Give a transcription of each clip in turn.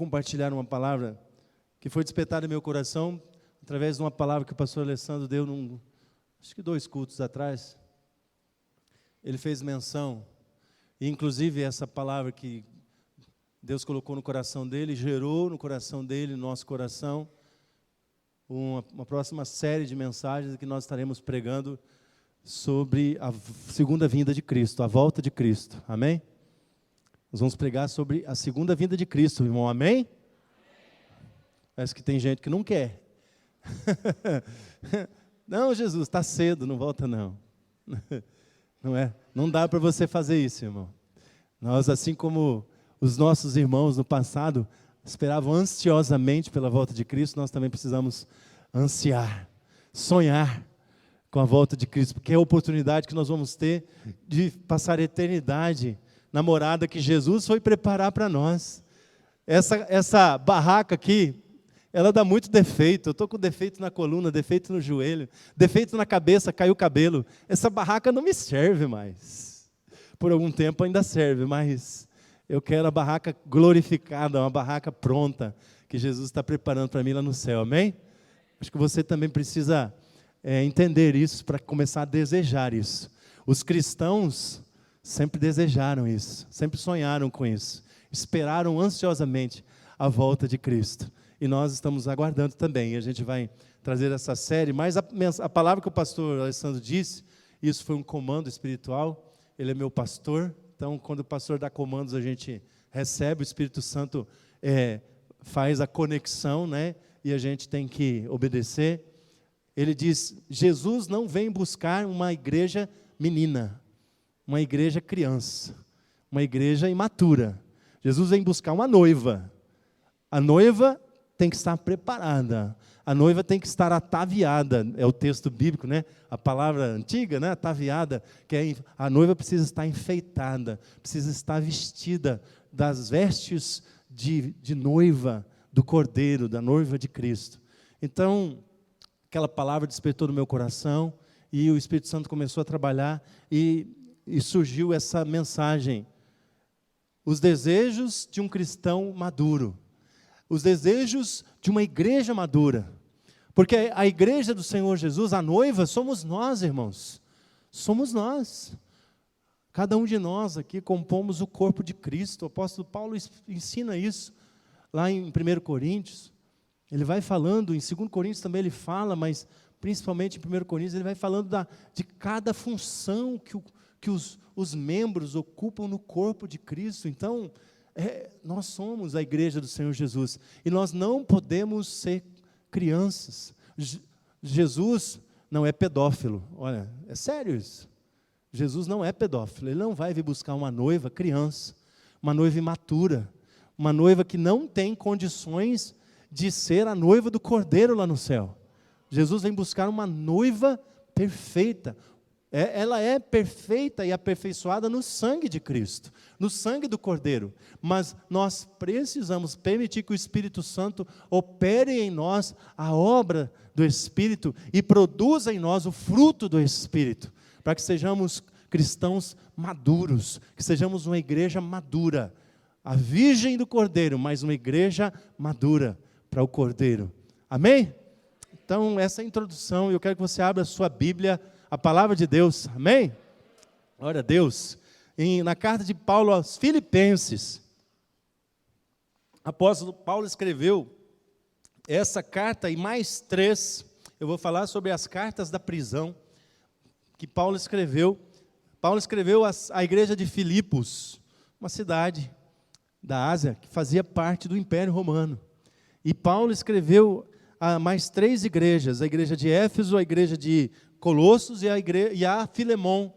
compartilhar uma palavra que foi despertada em meu coração através de uma palavra que o pastor Alessandro deu acho que 2 cultos atrás. Ele fez menção, e inclusive essa palavra que Deus colocou no coração dele, gerou no coração dele, no nosso coração, uma próxima série de mensagens que nós estaremos pregando sobre a segunda vinda de Cristo, a volta de Cristo, amém? Nós vamos pregar sobre a segunda vinda de Cristo, irmão, amém? Parece que tem gente que não quer. Não, Jesus, está cedo, não volta não. Não é? Não dá para você fazer isso, irmão. Nós, assim como os nossos irmãos no passado esperavam ansiosamente pela volta de Cristo, nós também precisamos ansiar, sonhar com a volta de Cristo, porque é a oportunidade que nós vamos ter de passar a eternidade na morada que Jesus foi preparar para nós. Essa barraca aqui, ela dá muito defeito. Eu estou com defeito na coluna, defeito no joelho, defeito na cabeça, caiu o cabelo. Essa barraca não me serve mais. Por algum tempo ainda serve, mas eu quero a barraca glorificada, uma barraca pronta, que Jesus está preparando para mim lá no céu, amém? Acho que você também precisa entender isso para começar a desejar isso. Os cristãos sempre desejaram isso, sempre sonharam com isso, esperaram ansiosamente a volta de Cristo. E nós estamos aguardando também, e a gente vai trazer essa série, mas a palavra que o pastor Alessandro disse, isso foi um comando espiritual, ele é meu pastor, então quando o pastor dá comandos a gente recebe, o Espírito Santo faz a conexão, né? E a gente tem que obedecer. Ele diz, Jesus não vem buscar uma igreja menina, uma igreja criança, uma igreja imatura. Jesus vem buscar uma noiva. A noiva tem que estar preparada, a noiva tem que estar ataviada, é o texto bíblico, né? A palavra antiga, né? Ataviada, que a noiva precisa estar enfeitada, precisa estar vestida das vestes de noiva do Cordeiro, da noiva de Cristo. Então, aquela palavra despertou no meu coração, e o Espírito Santo começou a trabalhar, e surgiu essa mensagem, os desejos de um cristão maduro, os desejos de uma igreja madura, porque a igreja do Senhor Jesus, a noiva, somos nós, irmãos, somos nós, cada um de nós aqui compomos o corpo de Cristo. O apóstolo Paulo ensina isso, lá em 1 Coríntios, ele vai falando, em 2 Coríntios também ele fala, mas principalmente em 1 Coríntios ele vai falando de cada função que os membros ocupam no corpo de Cristo. Então, nós somos a igreja do Senhor Jesus, e nós não podemos ser crianças. Jesus não é pedófilo, olha, é sério isso. Jesus não é pedófilo, ele não vai vir buscar uma noiva criança, uma noiva imatura, uma noiva que não tem condições de ser a noiva do Cordeiro lá no céu. Jesus vem buscar uma noiva perfeita. Ela é perfeita e aperfeiçoada no sangue de Cristo, no sangue do Cordeiro. Mas nós precisamos permitir que o Espírito Santo opere em nós a obra do Espírito e produza em nós o fruto do Espírito, para que sejamos cristãos maduros, que sejamos uma igreja madura, a virgem do Cordeiro, mas uma igreja madura para o Cordeiro. Amém? Então, essa é a introdução, e eu quero que você abra a sua Bíblia, a palavra de Deus, amém? Glória a Deus. Na carta de Paulo aos Filipenses, apóstolo Paulo escreveu essa carta e mais 3, eu vou falar sobre as cartas da prisão, que Paulo escreveu. Paulo escreveu à igreja de Filipos, uma cidade da Ásia, que fazia parte do Império Romano. E Paulo escreveu a mais 3 igrejas, a igreja de Éfeso, a igreja de Colossos e a Filemon.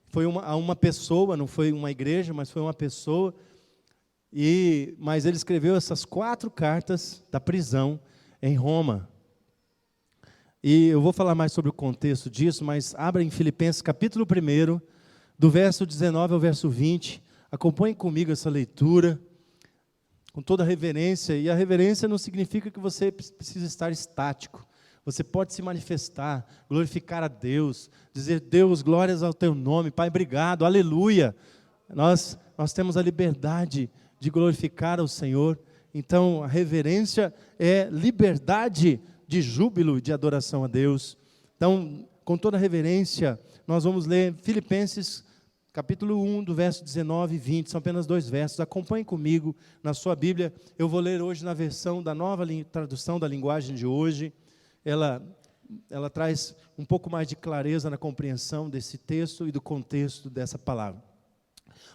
Foi uma pessoa, não foi uma igreja, mas foi uma pessoa. Mas ele escreveu essas 4 cartas da prisão em Roma. E eu vou falar mais sobre o contexto disso, mas abra em Filipenses capítulo 1, do verso 19 ao verso 20. Acompanhe comigo essa leitura, com toda a reverência. E a reverência não significa que você precisa estar estático. Você pode se manifestar, glorificar a Deus, dizer, Deus, glórias ao teu nome, Pai, obrigado, aleluia. Nós temos a liberdade de glorificar ao Senhor Então, a reverência é liberdade de júbilo, de adoração a Deus. Então, com toda reverência, nós vamos ler Filipenses, capítulo 1, do verso 19 e 20. São apenas 2 versos. Acompanhe comigo na sua Bíblia. Eu vou ler hoje na versão da nova tradução da linguagem de hoje. Ela traz um pouco mais de clareza na compreensão desse texto e do contexto dessa palavra.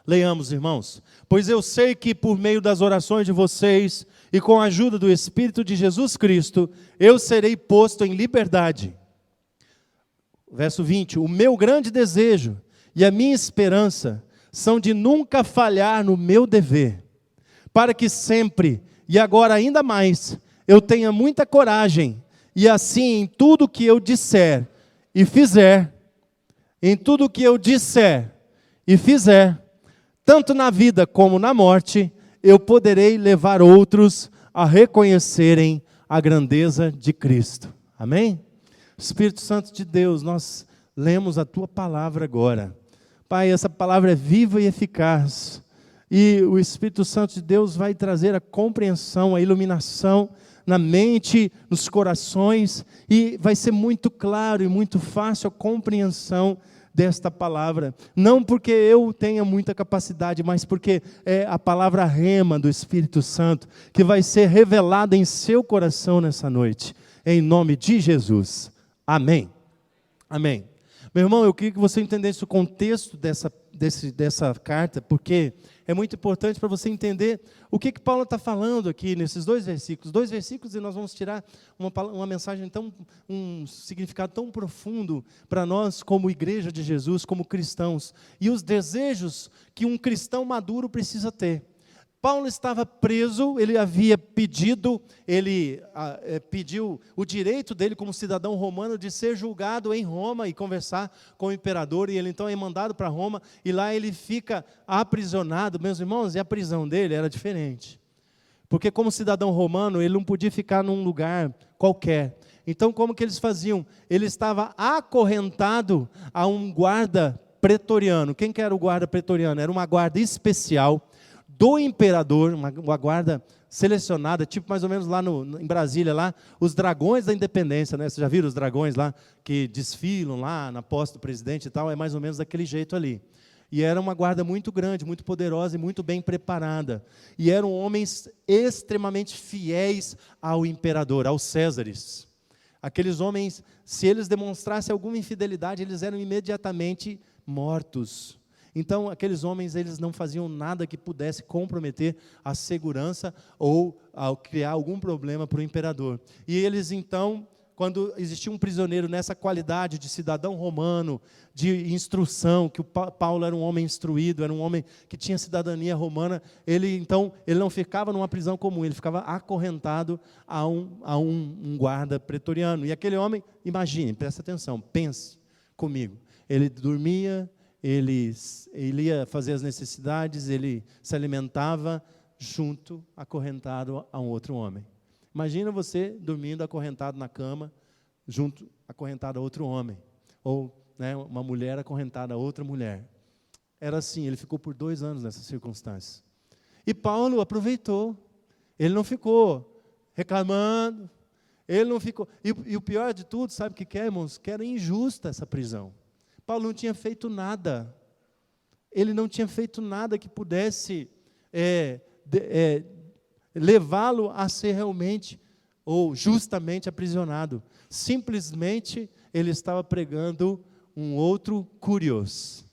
Leiamos, irmãos. Pois eu sei que por meio das orações de vocês e com a ajuda do Espírito de Jesus Cristo, eu serei posto em liberdade. Verso 20. O meu grande desejo e a minha esperança são de nunca falhar no meu dever, para que sempre, e agora ainda mais, eu tenha muita coragem, e assim em tudo que eu disser e fizer, tanto na vida como na morte, eu poderei levar outros a reconhecerem a grandeza de Cristo. Amém? Espírito Santo de Deus, nós lemos a Tua palavra agora. Pai, essa palavra é viva e eficaz. E o Espírito Santo de Deus vai trazer a compreensão, a iluminação na mente, nos corações. E vai ser muito claro e muito fácil a compreensão desta palavra, não porque eu tenha muita capacidade, mas porque é a palavra rema do Espírito Santo, que vai ser revelada em seu coração nessa noite, em nome de Jesus, amém, amém. Meu irmão, eu queria que você entendesse o contexto dessa carta, porque é muito importante para você entender o que Paulo está falando aqui nesses 2 versículos, e nós vamos tirar uma mensagem um significado tão profundo para nós como igreja de Jesus, como cristãos, e os desejos que um cristão maduro precisa ter. Paulo estava preso, ele havia pediu o direito dele como cidadão romano de ser julgado em Roma e conversar com o imperador, e ele então é mandado para Roma, e lá ele fica aprisionado, meus irmãos, e a prisão dele era diferente, porque como cidadão romano, ele não podia ficar num lugar qualquer. Então como que eles faziam? Ele estava acorrentado a um guarda pretoriano. Quem que era o guarda pretoriano? Era uma guarda especial do imperador, uma guarda selecionada, tipo mais ou menos lá em Brasília, lá, os dragões da independência, né? Vocês já viram os dragões lá, que desfilam lá na posse do presidente e tal, é mais ou menos daquele jeito ali. E era uma guarda muito grande, muito poderosa e muito bem preparada. E eram homens extremamente fiéis ao imperador, aos Césares. Aqueles homens, se eles demonstrassem alguma infidelidade, eles eram imediatamente mortos. Então, aqueles homens, eles não faziam nada que pudesse comprometer a segurança ou criar algum problema para o imperador. E eles, então, quando existia um prisioneiro nessa qualidade de cidadão romano, de instrução, que o Paulo era um homem instruído, era um homem que tinha cidadania romana, ele não ficava numa prisão comum, ele ficava acorrentado a um guarda pretoriano. E aquele homem, imagine, presta atenção, pense comigo, ele dormia, ele ia fazer as necessidades, ele se alimentava junto, acorrentado a um outro homem. Imagina você dormindo acorrentado na cama, junto, acorrentado a outro homem. Ou uma mulher acorrentada a outra mulher. Era assim, ele ficou por 2 anos nessas circunstâncias. E Paulo aproveitou. Ele não ficou reclamando, ele não ficou... E o pior de tudo, sabe o que é, irmãos? Que era injusta essa prisão. Paulo não tinha feito nada. Ele não tinha feito nada que pudesse levá-lo a ser realmente ou justamente aprisionado. Simplesmente ele estava pregando um outro Curios,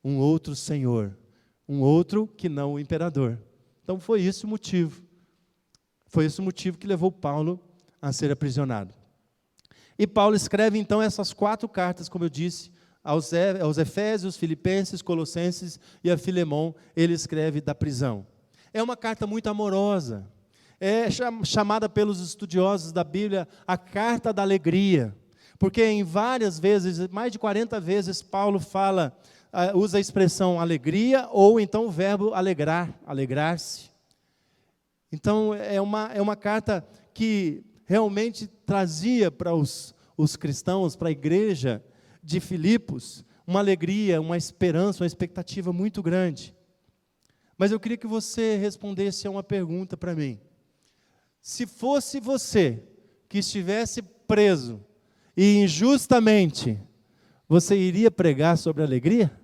um outro Senhor, um outro que não o imperador. Então foi esse o motivo. Foi esse o motivo que levou Paulo a ser aprisionado. E Paulo escreve então essas 4 cartas, como eu disse, aos Efésios, Filipenses, Colossenses e a Filemão. Ele escreve da prisão. É uma carta muito amorosa. É chamada pelos estudiosos da Bíblia a carta da alegria. Porque em várias vezes, mais de 40 vezes, Paulo usa a expressão alegria ou então o verbo alegrar, alegrar-se. Então é uma carta que realmente trazia para os cristãos, para a igreja de Filipos, uma alegria, uma esperança, uma expectativa muito grande. Mas eu queria que você respondesse a uma pergunta para mim. Se fosse você que estivesse preso e injustamente, você iria pregar sobre alegria?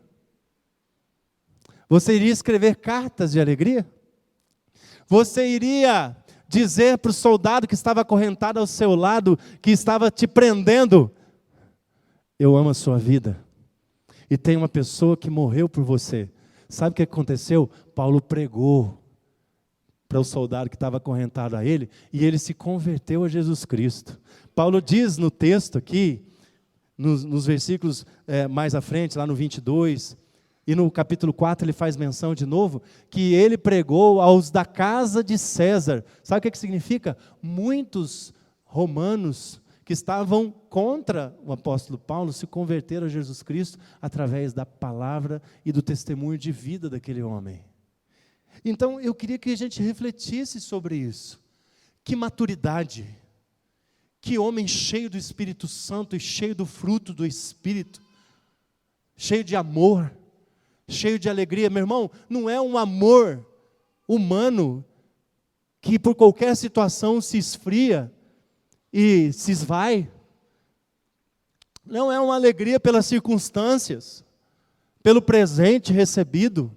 Você iria escrever cartas de alegria? Você iria dizer para o soldado que estava acorrentado ao seu lado, que estava te prendendo: eu amo a sua vida, e tem uma pessoa que morreu por você. Sabe o que aconteceu? Paulo pregou para o soldado que estava acorrentado a ele, e ele se converteu a Jesus Cristo. Paulo diz no texto aqui, nos versículos mais à frente, lá no 22, e no capítulo 4 ele faz menção de novo, que ele pregou aos da casa de César. Sabe o que significa? Muitos romanos que estavam contra o apóstolo Paulo se converteram a Jesus Cristo através da palavra e do testemunho de vida daquele homem. Então eu queria que a gente refletisse sobre isso. Que maturidade, que homem cheio do Espírito Santo e cheio do fruto do Espírito, cheio de amor, cheio de alegria. Meu irmão, não é um amor humano que por qualquer situação se esfria e se esvai. Não é uma alegria pelas circunstâncias, pelo presente recebido,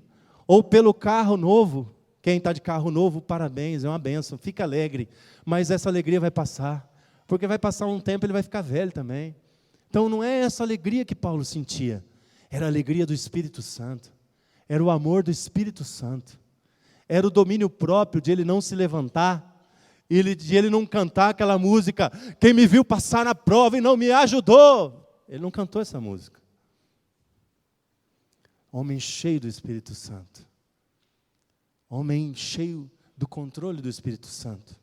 ou pelo carro novo. Quem está de carro novo, parabéns, é uma bênção, fica alegre. Mas essa alegria vai passar, porque vai passar um tempo, ele vai ficar velho também. Então não é essa alegria que Paulo sentia, era a alegria do Espírito Santo, era o amor do Espírito Santo, era o domínio próprio de ele não se levantar, de ele não cantar aquela música: quem me viu passar na prova e não me ajudou. Ele não cantou essa música. Homem cheio do Espírito Santo, homem cheio do controle do Espírito Santo.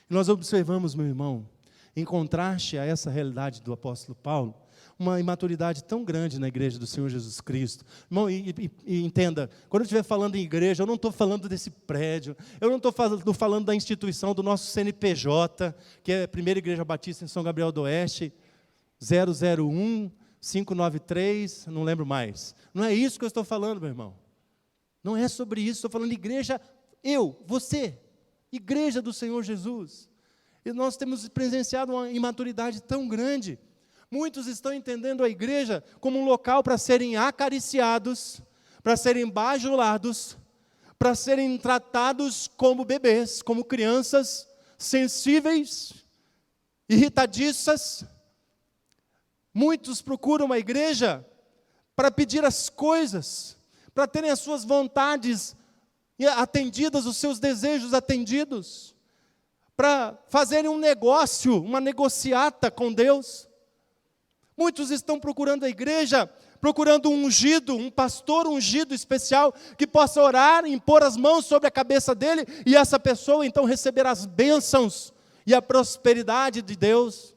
E nós observamos, meu irmão, em contraste a essa realidade do apóstolo Paulo, uma imaturidade tão grande na igreja do Senhor Jesus Cristo. Irmão, e entenda, quando eu estiver falando em igreja, eu não estou falando desse prédio, eu não estou falando da instituição do nosso CNPJ, que é a Primeira Igreja Batista em São Gabriel do Oeste, 001-593, não lembro mais. Não é isso que eu estou falando, meu irmão. Não é sobre isso, estou falando de igreja, você, igreja do Senhor Jesus. E nós temos presenciado uma imaturidade tão grande. Muitos estão entendendo a igreja como um local para serem acariciados, para serem bajulados, para serem tratados como bebês, como crianças sensíveis, irritadiças. Muitos procuram a igreja para pedir as coisas, para terem as suas vontades atendidas, os seus desejos atendidos, para fazerem um negócio, uma negociata com Deus. Muitos estão procurando a igreja, procurando um ungido, um pastor ungido especial, que possa orar, impor as mãos sobre a cabeça dele, e essa pessoa então receber as bênçãos e a prosperidade de Deus.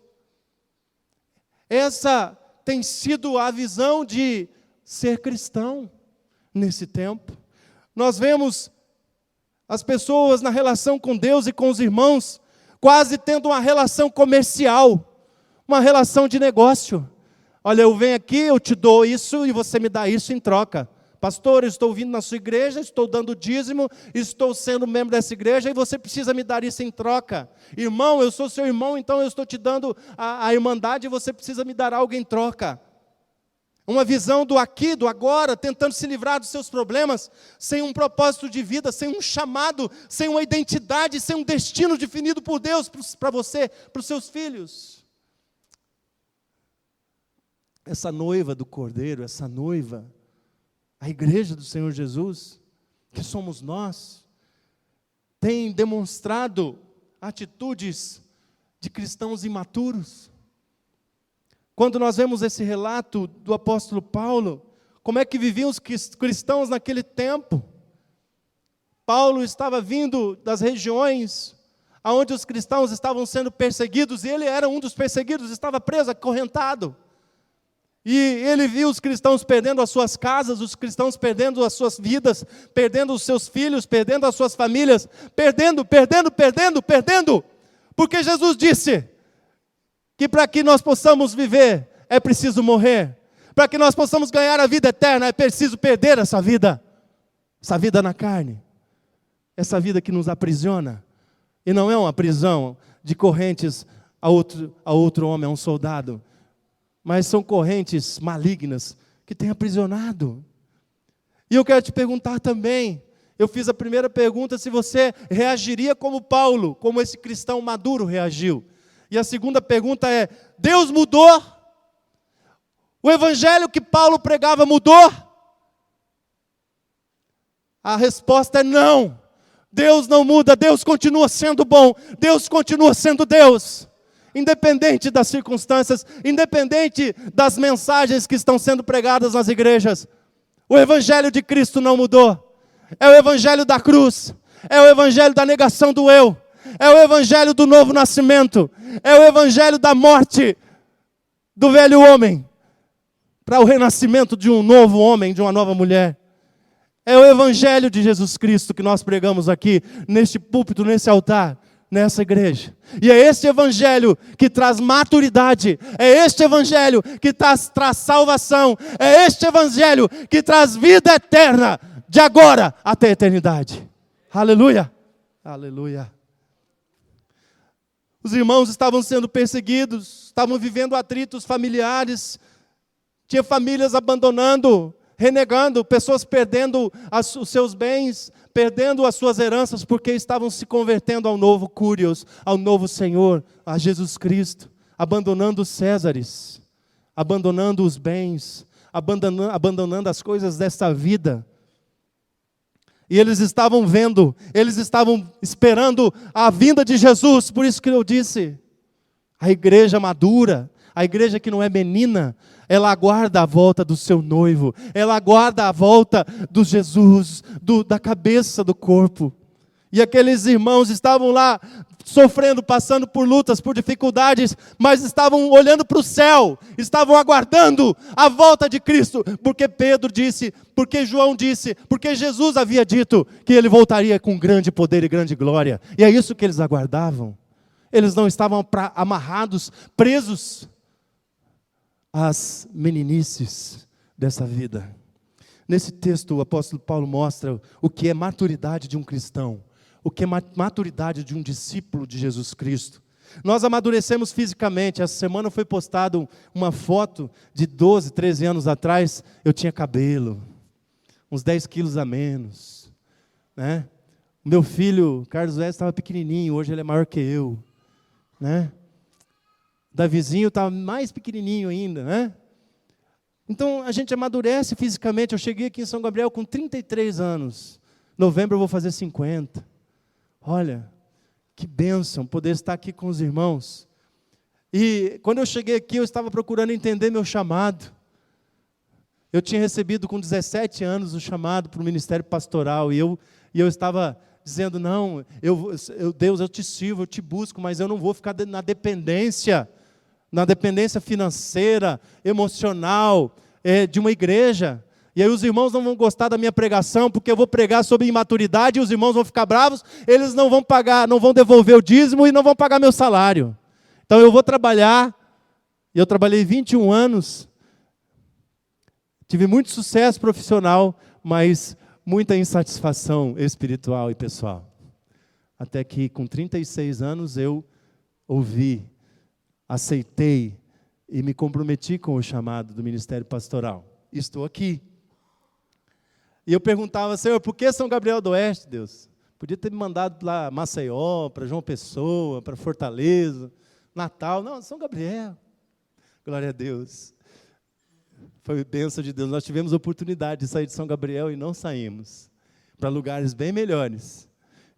Essa tem sido a visão de ser cristão nesse tempo. Nós vemos as pessoas na relação com Deus e com os irmãos, quase tendo uma relação comercial, uma relação de negócio. Olha, eu venho aqui, eu te dou isso e você me dá isso em troca. Pastor, eu estou vindo na sua igreja, estou dando dízimo, estou sendo membro dessa igreja e você precisa me dar isso em troca. Irmão, eu sou seu irmão, então eu estou te dando a irmandade e você precisa me dar algo em troca. Uma visão do aqui, do agora, tentando se livrar dos seus problemas, sem um propósito de vida, sem um chamado, sem uma identidade, sem um destino definido por Deus para você, para os seus filhos. Essa noiva do Cordeiro, essa noiva, a igreja do Senhor Jesus, que somos nós, tem demonstrado atitudes de cristãos imaturos. Quando nós vemos esse relato do apóstolo Paulo, como é que viviam os cristãos naquele tempo? Paulo estava vindo das regiões onde os cristãos estavam sendo perseguidos, e ele era um dos perseguidos, estava preso, acorrentado. E ele viu os cristãos perdendo as suas casas, os cristãos perdendo as suas vidas, perdendo os seus filhos, perdendo as suas famílias, perdendo, porque Jesus disse que para que nós possamos viver, é preciso morrer, para que nós possamos ganhar a vida eterna, é preciso perder essa vida na carne, essa vida que nos aprisiona, E não é uma prisão de correntes a outro homem, a um soldado. Mas são correntes malignas que têm aprisionado. E eu quero te perguntar também, eu fiz a primeira pergunta, se você reagiria como Paulo, como esse cristão maduro reagiu. E a segunda pergunta é, Deus mudou? O evangelho que Paulo pregava mudou? A resposta é não. Deus não muda, Deus continua sendo bom, Deus continua sendo Deus. Independente das circunstâncias, independente das mensagens que estão sendo pregadas nas igrejas, o evangelho de Cristo não mudou. É o evangelho da cruz, é o evangelho da negação do eu, é o evangelho do novo nascimento, é o evangelho da morte do velho homem, para o renascimento de um novo homem, de uma nova mulher. É o evangelho de Jesus Cristo que nós pregamos aqui, neste púlpito, nesse altar, nessa igreja. E é este evangelho que traz maturidade, é este evangelho que traz salvação, é este evangelho que traz vida eterna, de agora até a eternidade. Aleluia! Aleluia! Os irmãos estavam sendo perseguidos, estavam vivendo atritos familiares, tinha famílias abandonando, renegando, pessoas perdendo os seus bens, perdendo as suas heranças, porque estavam se convertendo ao novo Curios, ao novo Senhor, a Jesus Cristo, abandonando os Césares, abandonando os bens, abandonando as coisas desta vida. E eles estavam vendo, eles estavam esperando a vinda de Jesus, por isso que eu disse, a igreja madura, a igreja que não é menina, ela aguarda a volta do seu noivo, ela aguarda a volta do Jesus, da cabeça do corpo. E aqueles irmãos estavam lá sofrendo, passando por lutas, por dificuldades, mas estavam olhando para o céu, estavam aguardando a volta de Cristo, porque Pedro disse, porque João disse, porque Jesus havia dito que ele voltaria com grande poder e grande glória. E é isso que eles aguardavam. Eles não estavam amarrados, presos às meninices dessa vida. Nesse texto, o apóstolo Paulo mostra o que é maturidade de um cristão, o que é maturidade de um discípulo de Jesus Cristo. Nós amadurecemos fisicamente. Essa semana foi postada uma foto de 12, 13 anos atrás. Eu tinha cabelo, uns 10 quilos a menos, né? O meu filho, Carlos Wes, estava pequenininho, hoje ele é maior que eu, né? Davizinho estava mais pequenininho ainda, né? Então a gente amadurece fisicamente. Eu cheguei aqui em São Gabriel com 33 anos. Em novembro eu vou fazer 50. Olha, que bênção poder estar aqui com os irmãos. E quando eu cheguei aqui, eu estava procurando entender meu chamado. Eu tinha recebido com 17 anos o chamado para o ministério pastoral. E eu estava dizendo, não, Deus, eu te sirvo, eu te busco, mas eu não vou ficar na dependência financeira, emocional, de uma igreja. E aí os irmãos não vão gostar da minha pregação, porque eu vou pregar sobre imaturidade, e os irmãos vão ficar bravos, eles não vão pagar, não vão devolver o dízimo e não vão pagar meu salário. Então eu vou trabalhar, e eu trabalhei 21 anos, tive muito sucesso profissional, mas muita insatisfação espiritual e pessoal. Até que com 36 anos eu ouvi, aceitei e me comprometi com o chamado do ministério pastoral. Estou aqui. E eu perguntava, Senhor, por que São Gabriel do Oeste, Deus? Podia ter me mandado lá Maceió, para João Pessoa, para Fortaleza, Natal. Não, São Gabriel. Glória a Deus. Foi bênção de Deus. Nós tivemos a oportunidade de sair de São Gabriel e não saímos. Para lugares bem melhores.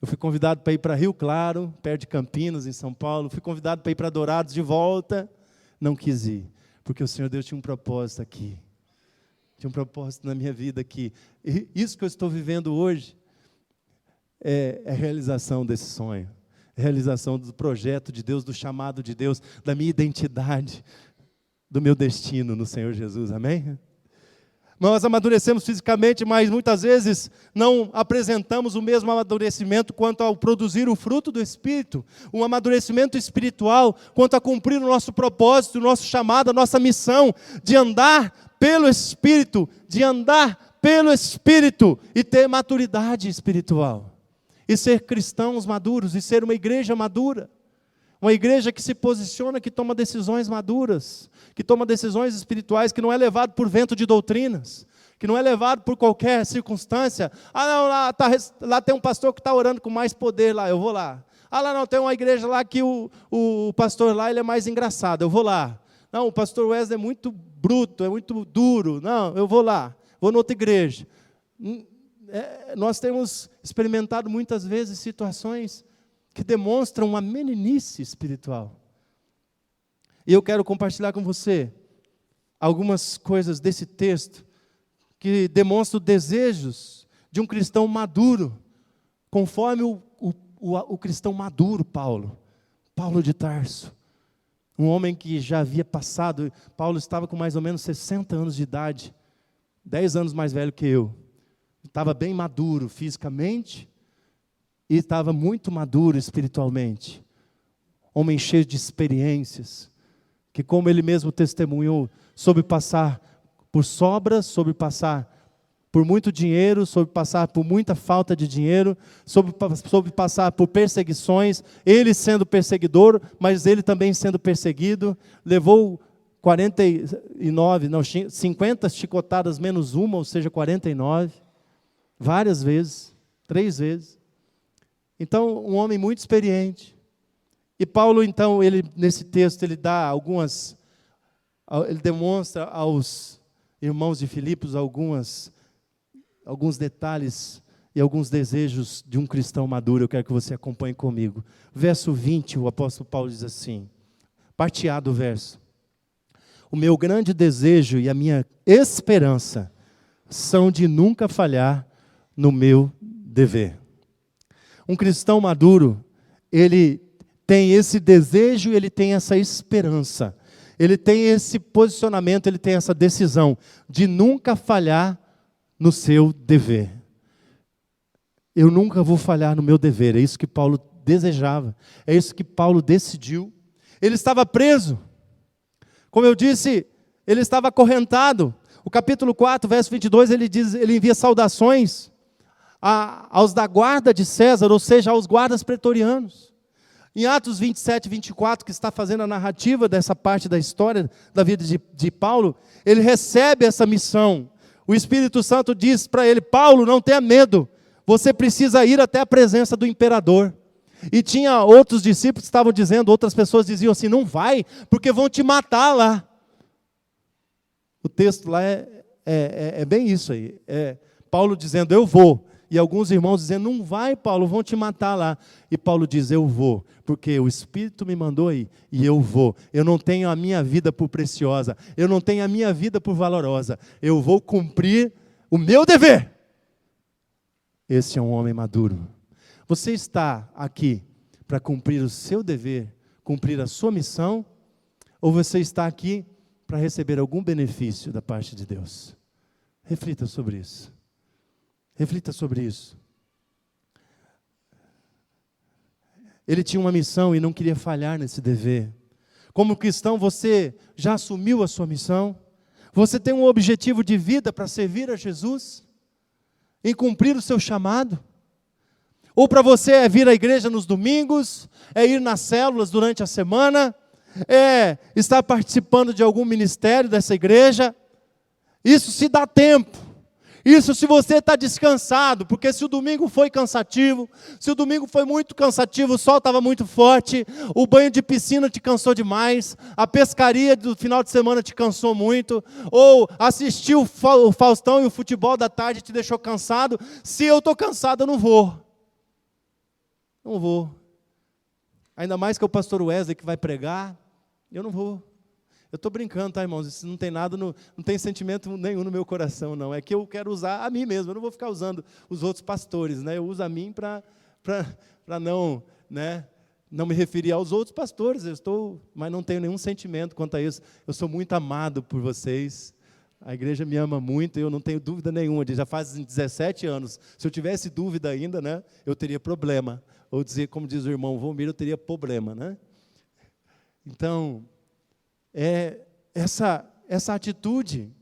Eu fui convidado para ir para Rio Claro, perto de Campinas, em São Paulo. Fui convidado para ir para Dourados de volta. Não quis ir, porque o Senhor Deus tinha um propósito aqui. Tinha um propósito na minha vida aqui. E isso que eu estou vivendo hoje é a realização desse sonho. É a realização do projeto de Deus, do chamado de Deus, da minha identidade, do meu destino no Senhor Jesus. Amém? Nós amadurecemos fisicamente, mas muitas vezes não apresentamos o mesmo amadurecimento quanto ao produzir o fruto do Espírito, um amadurecimento espiritual quanto a cumprir o nosso propósito, o nosso chamado, a nossa missão de andar pelo Espírito, e ter maturidade espiritual. e ser cristãos maduros, e ser uma igreja madura. Uma igreja que se posiciona, que toma decisões maduras, que toma decisões espirituais, que não é levado por vento de doutrinas, que não é levado por qualquer circunstância. Ah, não, lá tem um pastor que está orando com mais poder lá, eu vou lá. Ah, lá não, tem uma igreja lá que o pastor lá ele é mais engraçado, eu vou lá. Não, o pastor Wesley é muito bruto, é muito duro. Não, eu vou lá, vou em outra igreja. Nós temos experimentado muitas vezes situações que demonstram uma meninice espiritual. E eu quero compartilhar com você algumas coisas desse texto que demonstram desejos de um cristão maduro, conforme o cristão maduro Paulo de Tarso. Um homem que já havia passado, Paulo estava com mais ou menos 60 anos de idade, 10 anos mais velho que eu. Estava bem maduro fisicamente e estava muito maduro espiritualmente. Homem cheio de experiências, que como ele mesmo testemunhou, soube passar por sobras, soube passar por muito dinheiro, soube passar por muita falta de dinheiro, soube passar por perseguições, ele sendo perseguidor, mas ele também sendo perseguido, levou 50 chicotadas menos uma, ou seja, 49, várias vezes, 3 vezes. Então, um homem muito experiente. E Paulo, então, nesse texto, ele demonstra aos irmãos de Filipos alguns detalhes e alguns desejos de um cristão maduro. Eu quero que você acompanhe comigo. Verso 20, o apóstolo Paulo diz assim, parte A do verso: o meu grande desejo e a minha esperança são de nunca falhar no meu dever. Um cristão maduro, ele tem esse desejo, ele tem essa esperança, ele tem esse posicionamento, ele tem essa decisão de nunca falhar no seu dever. Eu nunca vou falhar no meu dever, é isso que Paulo desejava, é isso que Paulo decidiu. Ele estava preso, como eu disse, ele estava acorrentado. O capítulo 4, verso 22, ele envia saudações aos da guarda de César, ou seja, aos guardas pretorianos. Em Atos 27 e 24, que está fazendo a narrativa dessa parte da história da vida de Paulo, ele recebe essa missão. O Espírito Santo diz para ele: Paulo, não tenha medo, você precisa ir até a presença do imperador. E tinha outros discípulos que estavam dizendo, outras pessoas diziam assim: não vai, porque vão te matar lá. O texto lá é bem isso aí, Paulo dizendo: eu vou. E alguns irmãos dizendo: não vai, Paulo, vão te matar lá. E Paulo diz: eu vou, porque o Espírito me mandou ir, e eu vou. Eu não tenho a minha vida por preciosa, eu não tenho a minha vida por valorosa, eu vou cumprir o meu dever. Esse é um homem maduro. Você está aqui para cumprir o seu dever, cumprir a sua missão, ou você está aqui para receber algum benefício da parte de Deus? Reflita sobre isso. Reflita sobre isso. Ele tinha uma missão e não queria falhar nesse dever. Como cristão, você já assumiu a sua missão? Você tem um objetivo de vida para servir a Jesus? Em cumprir o seu chamado? Ou para você é vir à igreja nos domingos, é ir nas células durante a semana, é estar participando de algum ministério dessa igreja? Isso se dá tempo. Isso se você está descansado, porque se o domingo foi cansativo, se o domingo foi muito cansativo, o sol estava muito forte, o banho de piscina te cansou demais, a pescaria do final de semana te cansou muito, ou assistir o Faustão e o futebol da tarde te deixou cansado, se eu estou cansado eu não vou. Não vou. Ainda mais que é o pastor Wesley que vai pregar, eu não vou. Eu estou brincando, tá, irmãos? Isso não tem nada, não tem sentimento nenhum no meu coração, não. É que eu quero usar a mim mesmo, eu não vou ficar usando os outros pastores, né? Eu uso a mim para não, né, não me referir aos outros pastores. Mas não tenho nenhum sentimento quanto a isso. Eu sou muito amado por vocês. A igreja me ama muito, e eu não tenho dúvida nenhuma. Já faz 17 anos. Se eu tivesse dúvida ainda, né, eu teria problema. Ou dizer, como diz o irmão Vomir, eu teria problema, né? Então, essa atitude.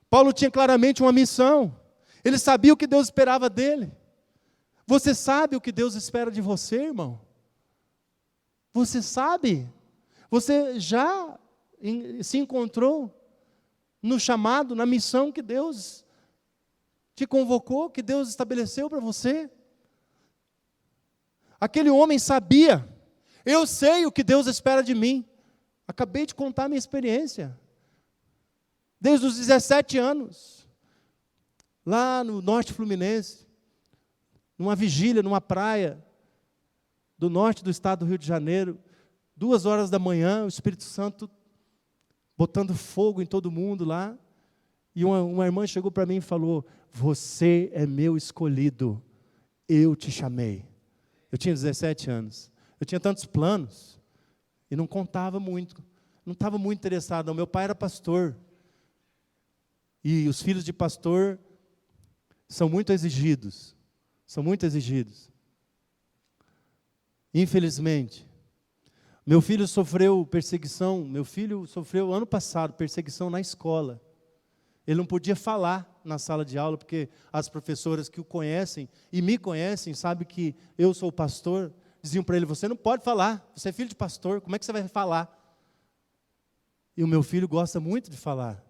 Paulo tinha claramente uma missão. Ele sabia o que Deus esperava dele. Você sabe o que Deus espera de você, irmão? Você sabe? Você já se encontrou no chamado, na missão que Deus te convocou, que Deus estabeleceu para você? Aquele homem sabia, eu sei o que Deus espera de mim. Acabei de contar a minha experiência. Desde os 17 anos, lá no norte fluminense, numa vigília, numa praia do norte do estado do Rio de Janeiro, 2 horas da manhã, o Espírito Santo botando fogo em todo mundo lá, e uma irmã chegou para mim e falou: você é meu escolhido, eu te chamei. Eu tinha 17 anos, eu tinha tantos planos, e não contava muito, não estava muito interessado, não. Meu pai era pastor, e os filhos de pastor são muito exigidos, Infelizmente, meu filho sofreu perseguição, ano passado, perseguição na escola. Ele não podia falar na sala de aula, porque as professoras que o conhecem e me conhecem, sabem que eu sou pastor, diziam para ele: você não pode falar, você é filho de pastor, como é que você vai falar? E o meu filho gosta muito de falar.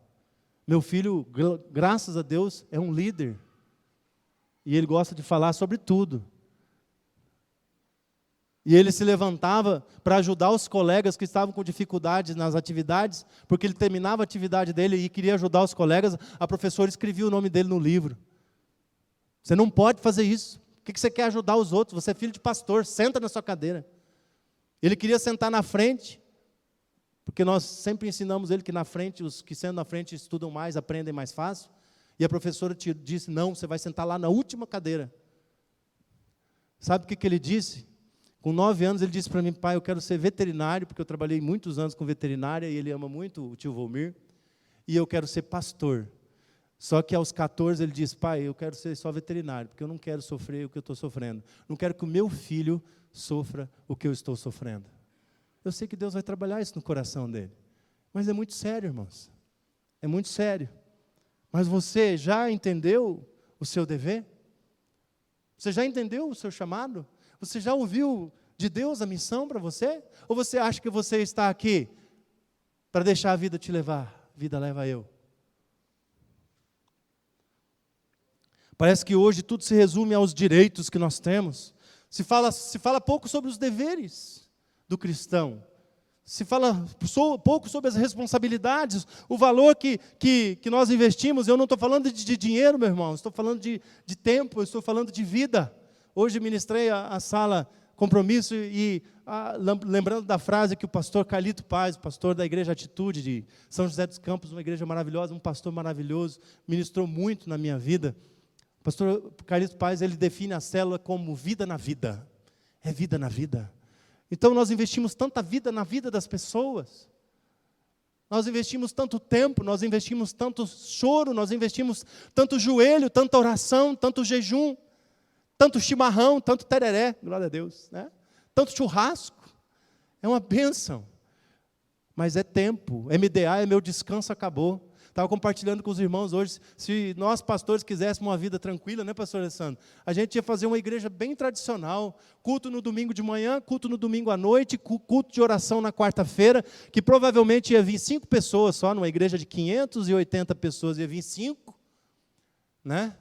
Meu filho, graças a Deus, é um líder. E ele gosta de falar sobre tudo. E ele se levantava para ajudar os colegas que estavam com dificuldades nas atividades, porque ele terminava a atividade dele e queria ajudar os colegas, a professora escrevia o nome dele no livro. Você não pode fazer isso. Por que você quer ajudar os outros? Você é filho de pastor, senta na sua cadeira. Ele queria sentar na frente, porque nós sempre ensinamos ele que na frente, os que sentam na frente estudam mais, aprendem mais fácil. E a professora te disse: não, você vai sentar lá na última cadeira. Sabe o que ele disse? Com 9 anos ele disse para mim: pai, eu quero ser veterinário, porque eu trabalhei muitos anos com veterinária, e ele ama muito o tio Volmir, e eu quero ser pastor. Só que aos 14 ele disse: pai, eu quero ser só veterinário, porque eu não quero sofrer o que eu estou sofrendo. Não quero que o meu filho sofra o que eu estou sofrendo. Eu sei que Deus vai trabalhar isso no coração dele. Mas é muito sério, irmãos. É muito sério. Mas você já entendeu o seu dever? Você já entendeu o seu chamado? Você já ouviu de Deus a missão para você? Ou você acha que você está aqui para deixar a vida te levar? A vida leva eu. Parece que hoje tudo se resume aos direitos que nós temos. Se fala pouco sobre os deveres do cristão. Se fala pouco sobre as responsabilidades, o valor que nós investimos. Eu não estou falando de dinheiro, meu irmão, estou falando de tempo, eu estou falando de vida. Hoje ministrei a sala Compromisso e lembrando da frase que o pastor Carlito Paz, pastor da Igreja Atitude de São José dos Campos, uma igreja maravilhosa, um pastor maravilhoso, ministrou muito na minha vida. O pastor Carlito Paz, ele define a célula como vida na vida. É vida na vida. Então nós investimos tanta vida na vida das pessoas. Nós investimos tanto tempo, nós investimos tanto choro, nós investimos tanto joelho, tanta oração, tanto jejum, tanto chimarrão, tanto tereré, glória a Deus, né? Tanto churrasco. É uma bênção. Mas é tempo. MDA é meu descanso, acabou. Estava compartilhando com os irmãos hoje, se nós pastores quiséssemos uma vida tranquila, né, pastor Alessandro? A gente ia fazer uma igreja bem tradicional, culto no domingo de manhã, culto no domingo à noite, culto de oração na quarta-feira, que provavelmente ia vir 5 pessoas só, numa igreja de 580 pessoas, ia vir 5, né?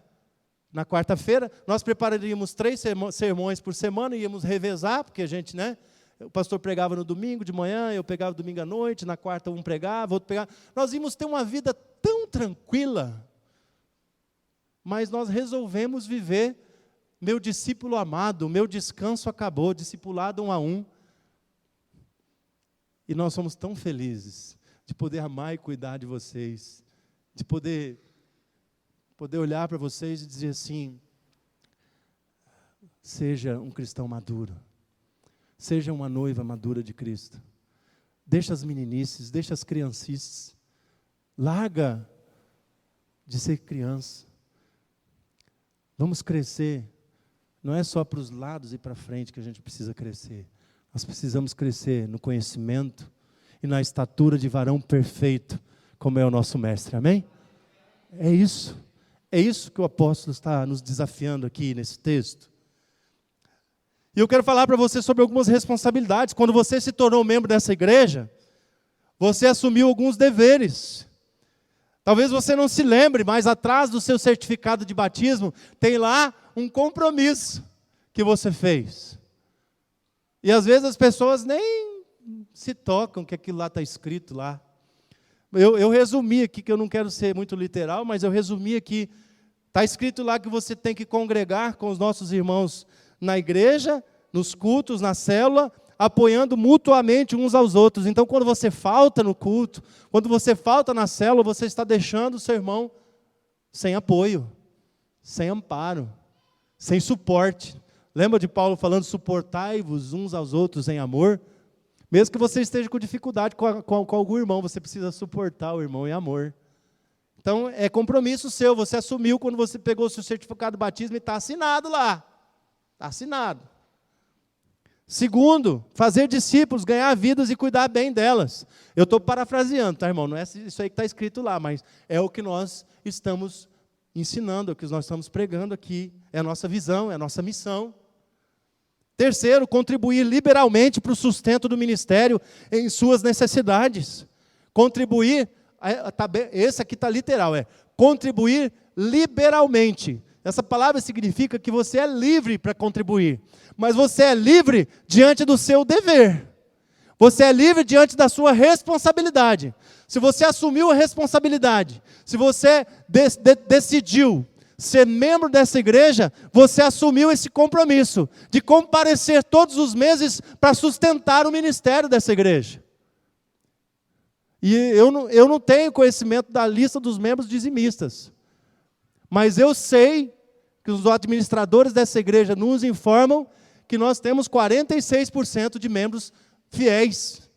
Na quarta-feira, nós prepararíamos 3 sermões por semana, íamos revezar, porque a gente, né? O pastor pregava no domingo de manhã, eu pegava domingo à noite, na quarta um pregava, outro pregava. Nós íamos ter uma vida tão tranquila, mas nós resolvemos viver, meu discípulo amado, meu descanso acabou, discipulado 1 a 1. E nós somos tão felizes de poder amar e cuidar de vocês, de poder olhar para vocês e dizer assim: seja um cristão maduro. Seja uma noiva madura de Cristo. Deixa as meninices, deixa as criancices. Larga de ser criança. Vamos crescer. Não é só para os lados e para frente que a gente precisa crescer. Nós precisamos crescer no conhecimento e na estatura de varão perfeito, como é o nosso mestre. Amém? É isso. É isso que o apóstolo está nos desafiando aqui nesse texto. E eu quero falar para você sobre algumas responsabilidades. Quando você se tornou membro dessa igreja, você assumiu alguns deveres. Talvez você não se lembre, mas atrás do seu certificado de batismo tem lá um compromisso que você fez. E às vezes as pessoas nem se tocam que aquilo lá está escrito lá. Eu resumi aqui, que eu não quero ser muito literal, mas eu resumi aqui. Está escrito lá que você tem que congregar com os nossos irmãos na igreja, nos cultos, na célula, apoiando mutuamente uns aos outros. Então, quando você falta no culto, quando você falta na célula, você está deixando o seu irmão sem apoio, sem amparo, sem suporte. Lembra de Paulo falando, suportai-vos uns aos outros em amor? Mesmo que você esteja com dificuldade com algum irmão, você precisa suportar o irmão em amor. Então, é compromisso seu, você assumiu quando você pegou o seu certificado de batismo e está assinado lá. Está assinado. Segundo, fazer discípulos, ganhar vidas e cuidar bem delas. Eu estou parafraseando, tá, irmão? Não é isso aí que está escrito lá, mas é o que nós estamos ensinando, é o que nós estamos pregando aqui. É a nossa visão, é a nossa missão. Terceiro, contribuir liberalmente para o sustento do ministério em suas necessidades. Contribuir, esse aqui está literal, contribuir liberalmente. Essa palavra significa que você é livre para contribuir, mas você é livre diante do seu dever. Você é livre diante da sua responsabilidade. Se você assumiu a responsabilidade, se você decidiu ser membro dessa igreja, você assumiu esse compromisso de comparecer todos os meses para sustentar o ministério dessa igreja. E eu não tenho conhecimento da lista dos membros dizimistas, mas eu sei que os administradores dessa igreja nos informam que nós temos 46% de membros fiéis.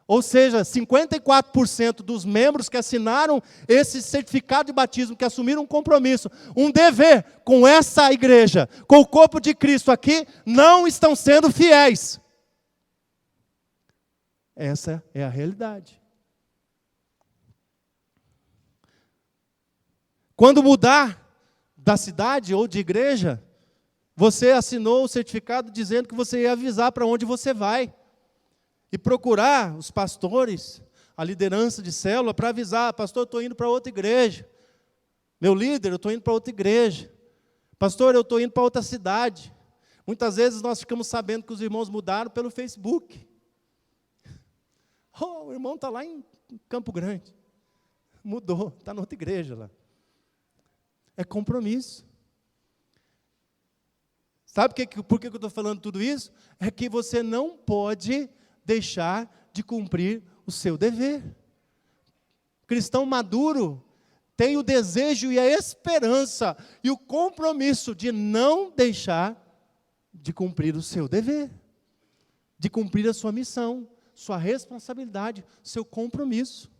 Ou seja, 54% dos membros que assinaram esse certificado de batismo, que assumiram um compromisso, um dever com essa igreja, com o corpo de Cristo aqui, não estão sendo fiéis. Essa é a realidade. Quando mudar da cidade ou de igreja, você assinou o certificado dizendo que você ia avisar para onde você vai. E procurar os pastores, a liderança de célula, para avisar, pastor, eu estou indo para outra igreja. Meu líder, eu estou indo para outra igreja. Pastor, eu estou indo para outra cidade. Muitas vezes nós ficamos sabendo que os irmãos mudaram pelo Facebook. Oh, o irmão está lá em Campo Grande. Mudou, está na outra igreja lá. É compromisso. Sabe por que eu estou falando tudo isso? É que você não pode deixar de cumprir o seu dever. Cristão maduro tem o desejo e a esperança e o compromisso de não deixar de cumprir o seu dever, de cumprir a sua missão, sua responsabilidade, seu compromisso.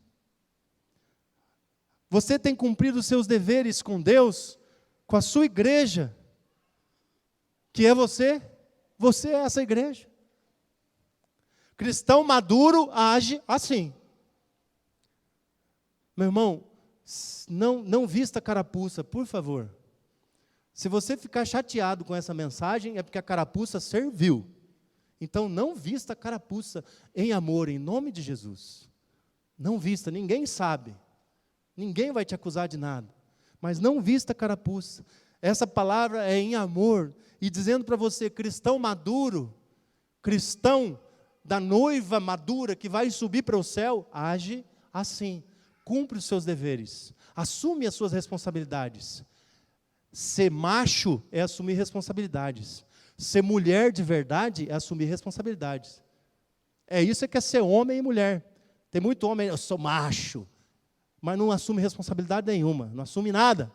Você tem cumprido os seus deveres com Deus, com a sua igreja, que é você. Você é essa igreja. Cristão maduro age assim. Meu irmão, não vista carapuça, por favor. Se você ficar chateado com essa mensagem, é porque a carapuça serviu. Então não vista carapuça em amor, em nome de Jesus. Não vista, ninguém sabe. Ninguém vai te acusar de nada. Mas não vista carapuça. Essa palavra é em amor. E dizendo para você, cristão maduro, cristão da noiva madura que vai subir para o céu, age assim. Cumpre os seus deveres. Assume as suas responsabilidades. Ser macho é assumir responsabilidades. Ser mulher de verdade é assumir responsabilidades. É isso que é ser homem e mulher. Tem muito homem, eu sou macho, mas não assume responsabilidade nenhuma, não assume nada.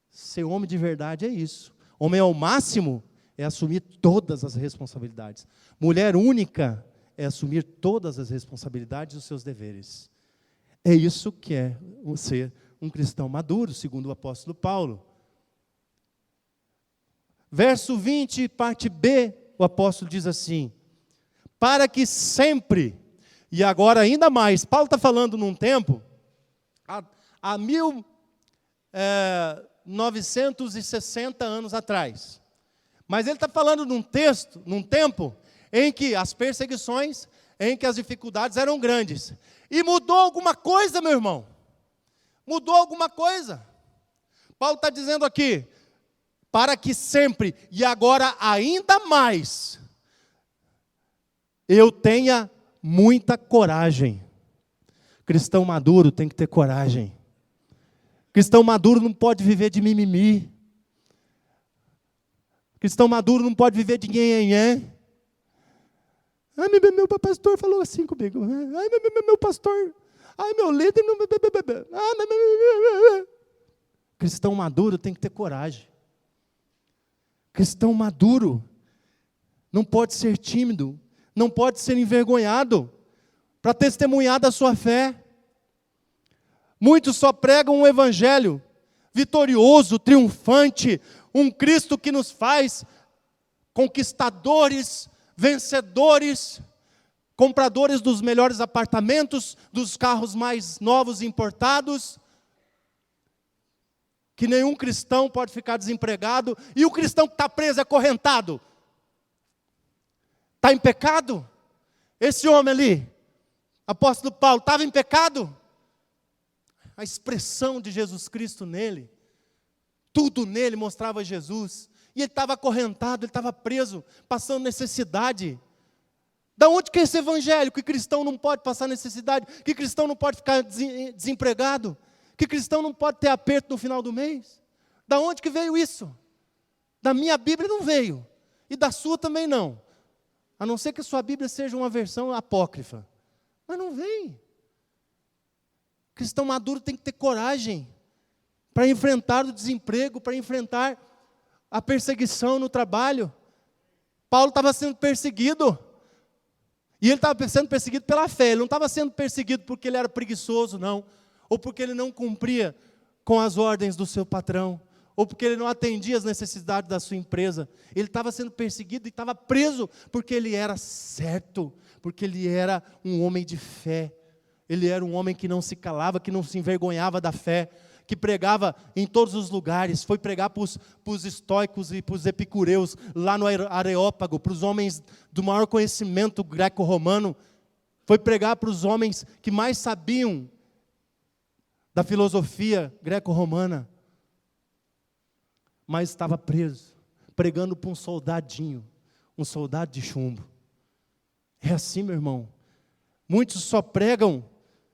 Ser homem de verdade é isso. Homem ao máximo é assumir todas as responsabilidades. Mulher única é assumir todas as responsabilidades e os seus deveres. É isso que é ser um cristão maduro, segundo o apóstolo Paulo. Verso 20, parte B, o apóstolo diz assim: para que sempre, e agora ainda mais, Paulo está falando num tempo, há 1960 anos atrás, Mas ele está falando num texto, num tempo, em que as perseguições, em que as dificuldades eram grandes. E mudou alguma coisa, meu irmão? Mudou alguma coisa? Paulo está dizendo aqui, para que sempre, e agora ainda mais, eu tenha muita coragem. Cristão maduro tem que ter coragem. Cristão maduro não pode viver de mimimi. Cristão maduro não pode viver de nhenhenhé. Ai, meu pastor falou assim comigo. Ai, meu pastor. Ai, meu líder. Cristão maduro tem que ter coragem. Cristão maduro não pode ser tímido, não pode ser envergonhado para testemunhar da sua fé. Muitos só pregam um evangelho vitorioso, triunfante, um Cristo que nos faz conquistadores, vencedores, compradores dos melhores apartamentos, dos carros mais novos importados, que nenhum cristão pode ficar desempregado, e o cristão que está preso, acorrentado, está em pecado? Esse homem ali, apóstolo Paulo, estava em pecado? A expressão de Jesus Cristo nele, tudo nele mostrava Jesus, e ele estava acorrentado, ele estava preso, passando necessidade. Da onde que é esse evangelho? Que cristão não pode passar necessidade, que cristão não pode ficar desempregado, que cristão não pode ter aperto no final do mês? Da onde que veio isso? Da minha Bíblia não veio, e da sua também não, a não ser que a sua Bíblia seja uma versão apócrifa, mas não vem. Cristão maduro tem que ter coragem para enfrentar o desemprego, para enfrentar a perseguição no trabalho. Paulo estava sendo perseguido, e ele estava sendo perseguido pela fé, ele não estava sendo perseguido porque ele era preguiçoso, não, ou porque ele não cumpria com as ordens do seu patrão, ou porque ele não atendia as necessidades da sua empresa. Ele estava sendo perseguido e estava preso porque ele era certo, porque ele era um homem de fé. Ele era um homem que não se calava, que não se envergonhava da fé, que pregava em todos os lugares. Foi pregar para os estoicos e para os epicureus, lá no Areópago, para os homens do maior conhecimento greco-romano. Foi pregar para os homens que mais sabiam da filosofia greco-romana. Mas estava preso, pregando para um soldadinho, um soldado de chumbo. É assim, meu irmão. Muitos só pregam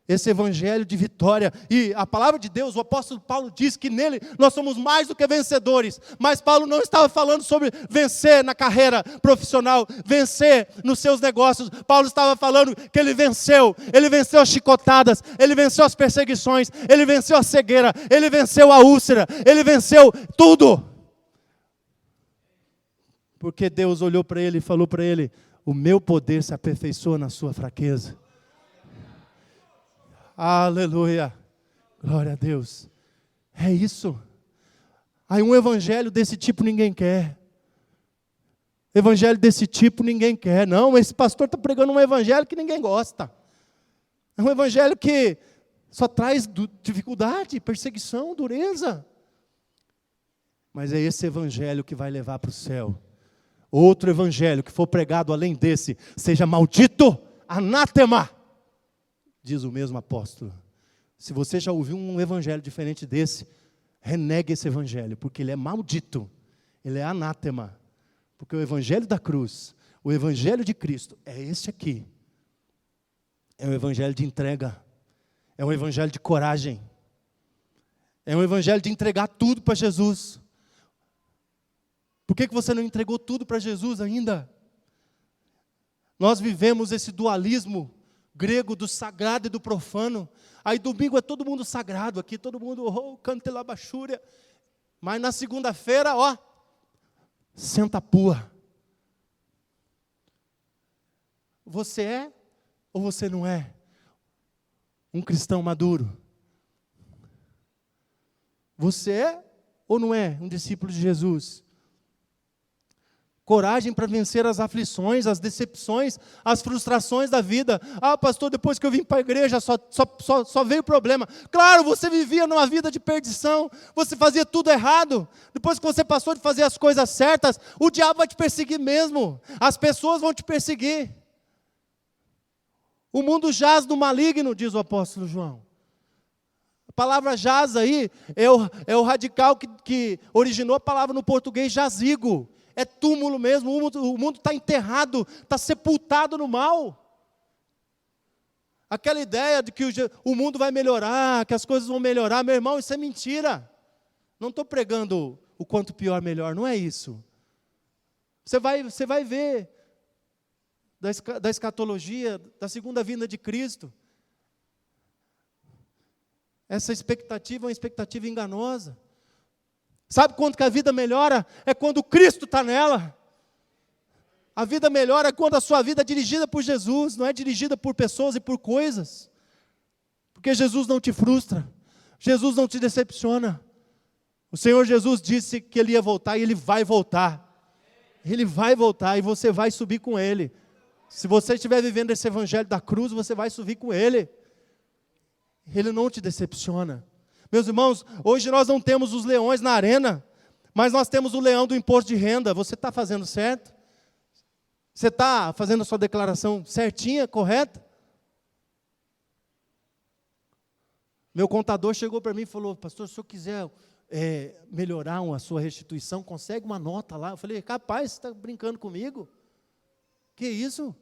esse evangelho de vitória, e a palavra de Deus, o apóstolo Paulo diz que nele nós somos mais do que vencedores, mas Paulo não estava falando sobre vencer na carreira profissional, vencer nos seus negócios. Paulo estava falando que ele venceu as chicotadas, ele venceu as perseguições, ele venceu a cegueira, ele venceu a úlcera, ele venceu tudo, porque Deus olhou para ele e falou para ele: o meu poder se aperfeiçoa na sua fraqueza. Aleluia, glória a Deus. É isso. Aí um evangelho desse tipo ninguém quer. Evangelho desse tipo ninguém quer. Não, esse pastor está pregando um evangelho que ninguém gosta. É um evangelho que só traz dificuldade, perseguição, dureza. Mas é esse evangelho que vai levar para o céu. Outro evangelho que for pregado além desse, seja maldito, anátema, diz o mesmo apóstolo. Se você já ouviu um evangelho diferente desse, renegue esse evangelho, porque ele é maldito, ele é anátema. Porque o evangelho da cruz, o evangelho de Cristo, é esse aqui. É um evangelho de entrega, é um evangelho de coragem, é um evangelho de entregar tudo para Jesus. Por que você não entregou tudo para Jesus ainda? Nós vivemos esse dualismo grego do sagrado e do profano. Aí domingo é todo mundo sagrado aqui, todo mundo canta lá bachúria. Mas na segunda-feira, senta a pua. Você é ou você não é um cristão maduro? Você é ou não é um discípulo de Jesus? Coragem para vencer as aflições, as decepções, as frustrações da vida. Ah, pastor, depois que eu vim para a igreja só veio problema. Claro, você vivia numa vida de perdição, você fazia tudo errado. Depois que você passou de fazer as coisas certas, o diabo vai te perseguir mesmo. As pessoas vão te perseguir. O mundo jaz do maligno, diz o apóstolo João. A palavra jaz aí é o radical que originou a palavra no português jazigo. É túmulo mesmo, o mundo está enterrado, está sepultado no mal. Aquela ideia de que o mundo vai melhorar, que as coisas vão melhorar, meu irmão, isso é mentira. Não estou pregando o quanto pior, melhor, não é isso. Você vai ver da escatologia, da segunda vinda de Cristo. Essa expectativa é uma expectativa enganosa. Sabe quando que a vida melhora? É quando Cristo está nela. A vida melhora quando a sua vida é dirigida por Jesus, não é dirigida por pessoas e por coisas. Porque Jesus não te frustra, Jesus não te decepciona. O Senhor Jesus disse que Ele ia voltar e Ele vai voltar. Ele vai voltar e você vai subir com Ele. Se você estiver vivendo esse evangelho da cruz, você vai subir com Ele. Ele não te decepciona. Meus irmãos, hoje nós não temos os leões na arena, mas nós temos o leão do imposto de renda. Você está fazendo certo? Você está fazendo a sua declaração certinha, correta? Meu contador chegou para mim e falou: pastor, se o senhor quiser melhorar a sua restituição, consegue uma nota lá. Eu falei: capaz, você está brincando comigo? Que isso?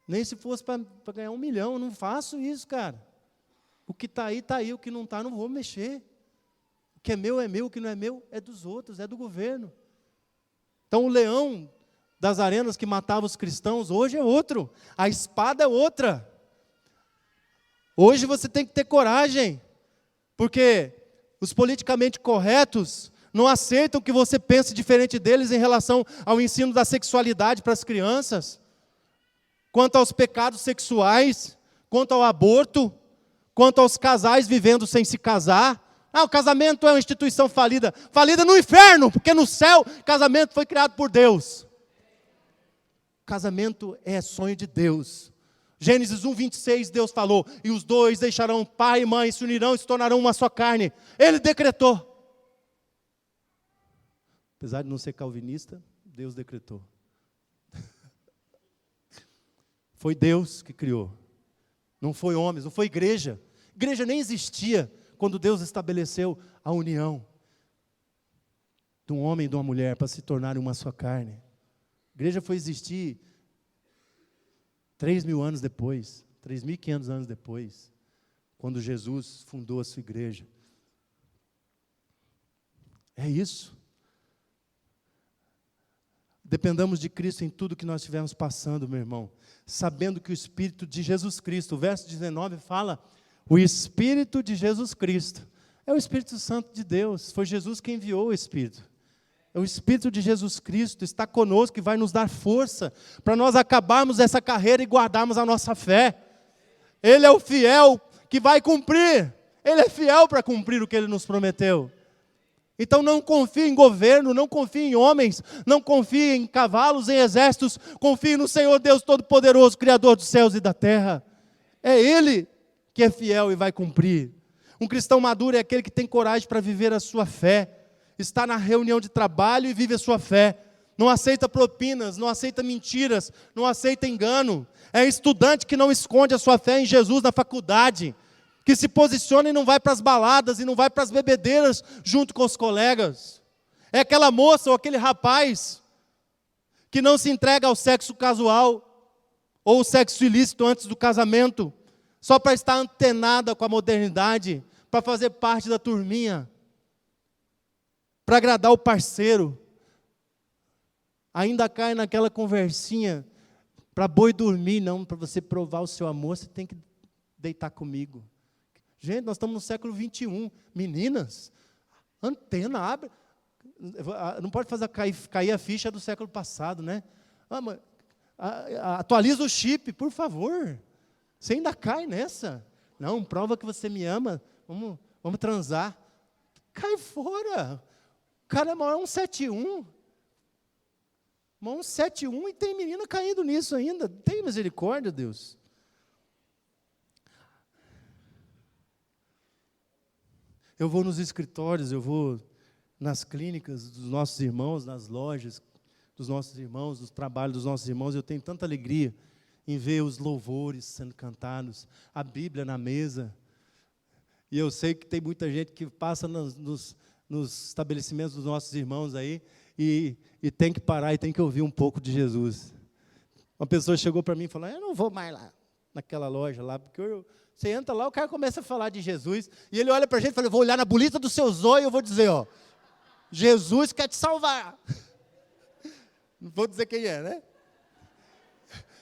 Nem se fosse para ganhar 1 milhão, eu não faço isso, cara. O que está aí, o que não está, não vou mexer. O que é meu, o que não é meu, é dos outros, é do governo. Então o leão das arenas que matava os cristãos, hoje é outro. A espada é outra. Hoje você tem que ter coragem, porque os politicamente corretos não aceitam que você pense diferente deles em relação ao ensino da sexualidade para as crianças, quanto aos pecados sexuais, quanto ao aborto, quanto aos casais vivendo sem se casar. O casamento é uma instituição falida. Falida no inferno, porque no céu, casamento foi criado por Deus. Casamento é sonho de Deus. Gênesis 1:26, Deus falou: e os dois deixarão pai e mãe, se unirão e se tornarão uma só carne. Ele decretou. Apesar de não ser calvinista, Deus decretou. Foi Deus que criou. Não foi homens, não foi igreja. Igreja nem existia quando Deus estabeleceu a união de um homem e de uma mulher para se tornarem uma só carne. A igreja foi existir 3.000 anos depois, 3.500 anos depois, quando Jesus fundou a sua igreja. É isso. Dependamos de Cristo em tudo que nós estivermos passando, meu irmão, sabendo que o Espírito de Jesus Cristo, o verso 19 fala: o Espírito de Jesus Cristo, é o Espírito Santo de Deus, foi Jesus quem enviou o Espírito. É o Espírito de Jesus Cristo, está conosco e vai nos dar força para nós acabarmos essa carreira e guardarmos a nossa fé. Ele é o fiel que vai cumprir, Ele é fiel para cumprir o que Ele nos prometeu. Então não confie em governo, não confie em homens, não confie em cavalos, em exércitos, confie no Senhor Deus Todo-Poderoso, Criador dos céus e da terra. É Ele que é fiel e vai cumprir. Um cristão maduro é aquele que tem coragem para viver a sua fé, está na reunião de trabalho e vive a sua fé, não aceita propinas, não aceita mentiras, não aceita engano, é estudante que não esconde a sua fé em Jesus na faculdade, que se posiciona e não vai para as baladas e não vai para as bebedeiras junto com os colegas. É aquela moça ou aquele rapaz que não se entrega ao sexo casual ou o sexo ilícito antes do casamento, só para estar antenada com a modernidade, para fazer parte da turminha, para agradar o parceiro. Ainda cai naquela conversinha, para boi dormir, não, para você provar o seu amor, você tem que deitar comigo. Gente, nós estamos no século 21. Meninas, antena, abre. Não pode fazer cair a ficha do século passado, né? Atualiza o chip, por favor. Você ainda cai nessa. Não, prova que você me ama. Vamos transar. Cai fora. O cara é maior 171. Irmão, 7:1 e tem menina caindo nisso ainda. Tem misericórdia, Deus. Eu vou nos escritórios, eu vou nas clínicas dos nossos irmãos, nas lojas dos nossos irmãos, nos trabalhos dos nossos irmãos. Eu tenho tanta alegria em ver os louvores sendo cantados, a Bíblia na mesa. E eu sei que tem muita gente que passa nos estabelecimentos dos nossos irmãos aí e tem que parar e tem que ouvir um pouco de Jesus. Uma pessoa chegou para mim e falou: eu não vou mais lá, naquela loja lá, porque você entra lá, o cara começa a falar de Jesus, e ele olha para a gente e fala: eu vou olhar na bolita do seu zóio e eu vou dizer, ó, Jesus quer te salvar. Não vou dizer quem é, né?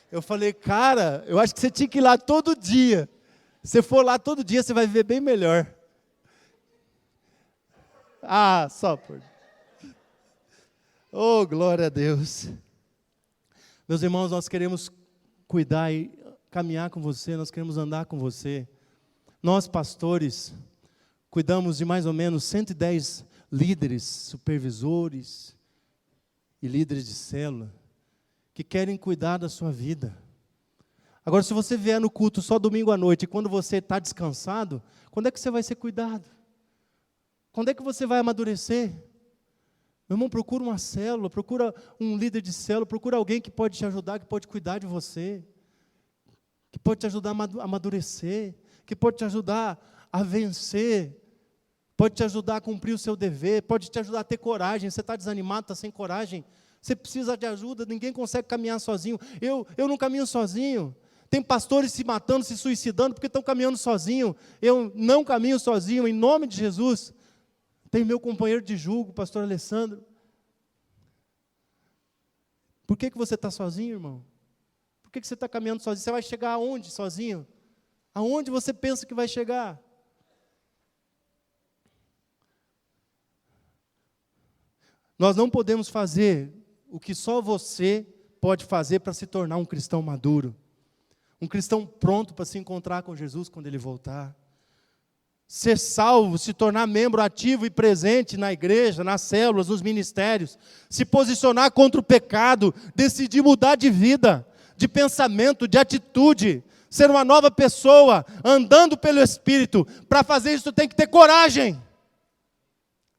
Eu falei: cara, eu acho que você tinha que ir lá todo dia. Se for lá todo dia, você vai viver bem melhor. Ah, só por... Oh, glória a Deus. Meus irmãos, nós queremos cuidar e caminhar com você, nós queremos andar com você. Nós, pastores, cuidamos de mais ou menos 110 líderes, supervisores e líderes de célula, que querem cuidar da sua vida. Agora, se você vier no culto só domingo à noite, e quando você está descansado, quando é que você vai ser cuidado? Quando é que você vai amadurecer? Meu irmão, procura uma célula, procura um líder de célula, procura alguém que pode te ajudar, que pode cuidar de você, que pode te ajudar a amadurecer, que pode te ajudar a vencer, pode te ajudar a cumprir o seu dever, pode te ajudar a ter coragem. Você está desanimado, está sem coragem, você precisa de ajuda, ninguém consegue caminhar sozinho. Eu não caminho sozinho. Tem pastores se matando, se suicidando, porque estão caminhando sozinho. Eu não caminho sozinho, em nome de Jesus. Tem meu companheiro de julgo, o pastor Alessandro. Por que você está sozinho, irmão? Por que você está caminhando sozinho? Você vai chegar aonde sozinho? Aonde você pensa que vai chegar? Nós não podemos fazer o que só você pode fazer para se tornar um cristão maduro. Um cristão pronto para se encontrar com Jesus quando Ele voltar. Ser salvo, se tornar membro ativo e presente na igreja, nas células, nos ministérios. Se posicionar contra o pecado, decidir mudar de vida, de pensamento, de atitude. Ser uma nova pessoa, andando pelo Espírito. Para fazer isso tem que ter coragem.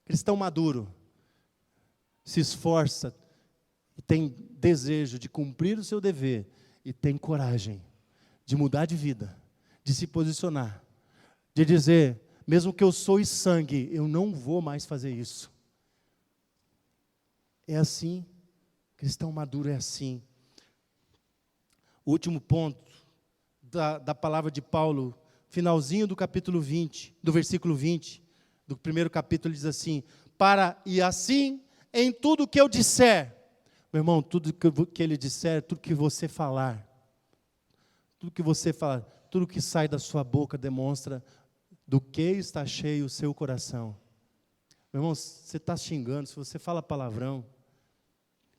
Cristão maduro se esforça e tem desejo de cumprir o seu dever e tem coragem de mudar de vida, de se posicionar, de dizer, mesmo que eu soe sangue, eu não vou mais fazer isso. É assim, cristão maduro é assim. O último ponto da palavra de Paulo, finalzinho do capítulo 20, do versículo 20, do primeiro capítulo, ele diz assim: e assim, em tudo que eu disser, meu irmão, tudo que ele disser, tudo que você falar, tudo que sai da sua boca demonstra do que está cheio o seu coração. Meu irmão, você está xingando, se você fala palavrão,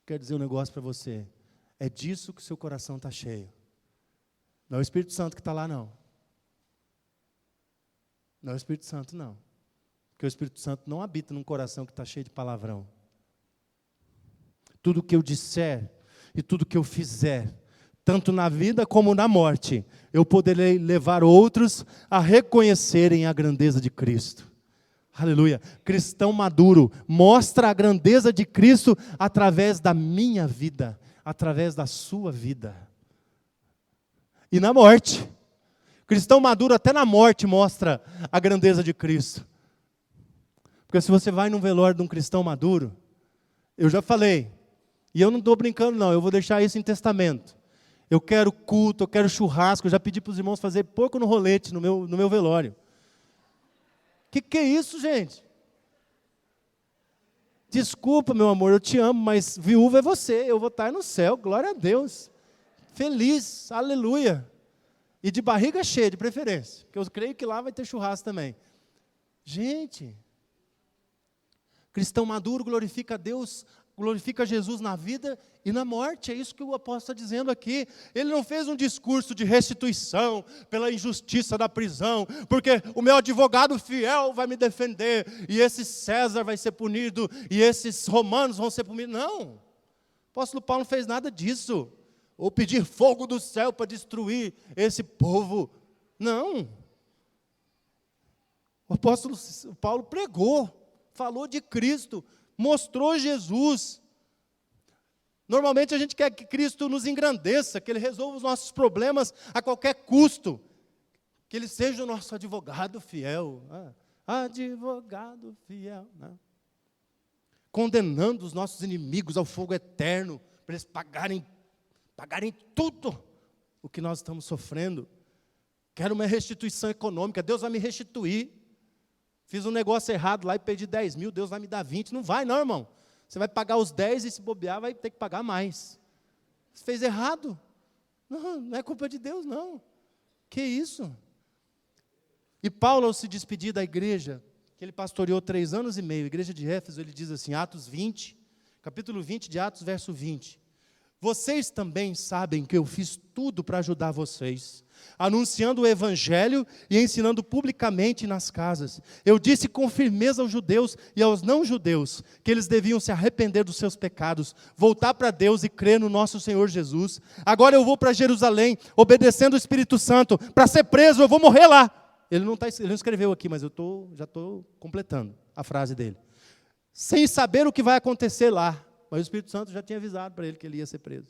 quero dizer um negócio para você, é disso que o seu coração está cheio. Não é o Espírito Santo que está lá, não. Não é o Espírito Santo, não. Porque o Espírito Santo não habita num coração que está cheio de palavrão. Tudo que eu disser e tudo que eu fizer, tanto na vida como na morte, eu poderei levar outros a reconhecerem a grandeza de Cristo. Aleluia. Cristão maduro mostra a grandeza de Cristo através da minha vida, através da sua vida. E na morte. Cristão maduro até na morte mostra a grandeza de Cristo. Porque se você vai num velório de um cristão maduro, eu já falei, e eu não estou brincando não, eu vou deixar isso em testamento. Eu quero culto, eu quero churrasco, eu já pedi para os irmãos fazer porco no rolete no meu velório. Que é isso, gente? Desculpa, meu amor, eu te amo, mas viúva é você, eu vou estar no céu, glória a Deus. Feliz, aleluia. E de barriga cheia, de preferência, porque eu creio que lá vai ter churrasco também. Gente, cristão maduro glorifica a Deus, glorifica Jesus na vida e na morte, é isso que o apóstolo está dizendo aqui. Ele não fez um discurso de restituição pela injustiça da prisão, porque o meu advogado fiel vai me defender, e esse César vai ser punido, e esses romanos vão ser punidos. Não, apóstolo Paulo não fez nada disso. Ou pedir fogo do céu para destruir esse povo. Não. O apóstolo Paulo pregou, falou de Cristo, mostrou Jesus. Normalmente a gente quer que Cristo nos engrandeça, que Ele resolva os nossos problemas a qualquer custo. Que Ele seja o nosso advogado fiel. Advogado fiel. Não. Condenando os nossos inimigos ao fogo eterno, para eles pagarem tudo o que nós estamos sofrendo. Quero uma restituição econômica, Deus vai me restituir. Fiz um negócio errado lá e perdi 10 mil, Deus vai me dar 20. Não vai não, irmão. Você vai pagar os 10 e se bobear vai ter que pagar mais. Você fez errado. Não é culpa de Deus, não. Que isso? E Paulo, ao se despedir da igreja, que ele pastoreou 3 anos e meio, a igreja de Éfeso, ele diz assim, Atos 20, capítulo 20 de Atos, verso 20. Vocês também sabem que eu fiz tudo para ajudar vocês, anunciando o evangelho e ensinando publicamente nas casas. Eu disse com firmeza aos judeus e aos não-judeus que eles deviam se arrepender dos seus pecados, voltar para Deus e crer no nosso Senhor Jesus. Agora eu vou para Jerusalém, obedecendo o Espírito Santo, para ser preso, eu vou morrer lá. Ele não escreveu aqui, mas já estou completando a frase dele. Sem saber o que vai acontecer lá. Mas o Espírito Santo já tinha avisado para ele que ele ia ser preso.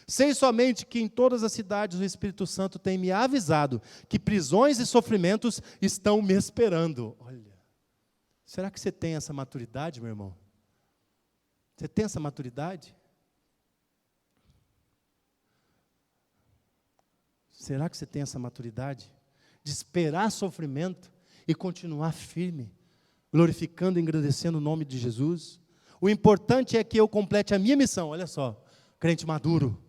Sei somente que em todas as cidades o Espírito Santo tem me avisado que prisões e sofrimentos estão me esperando. Olha, será que você tem essa maturidade, meu irmão? Você tem essa maturidade? Será que você tem essa maturidade de esperar sofrimento e continuar firme, glorificando e engrandecendo o nome de Jesus? O importante é que eu complete a minha missão. Olha só, crente maduro.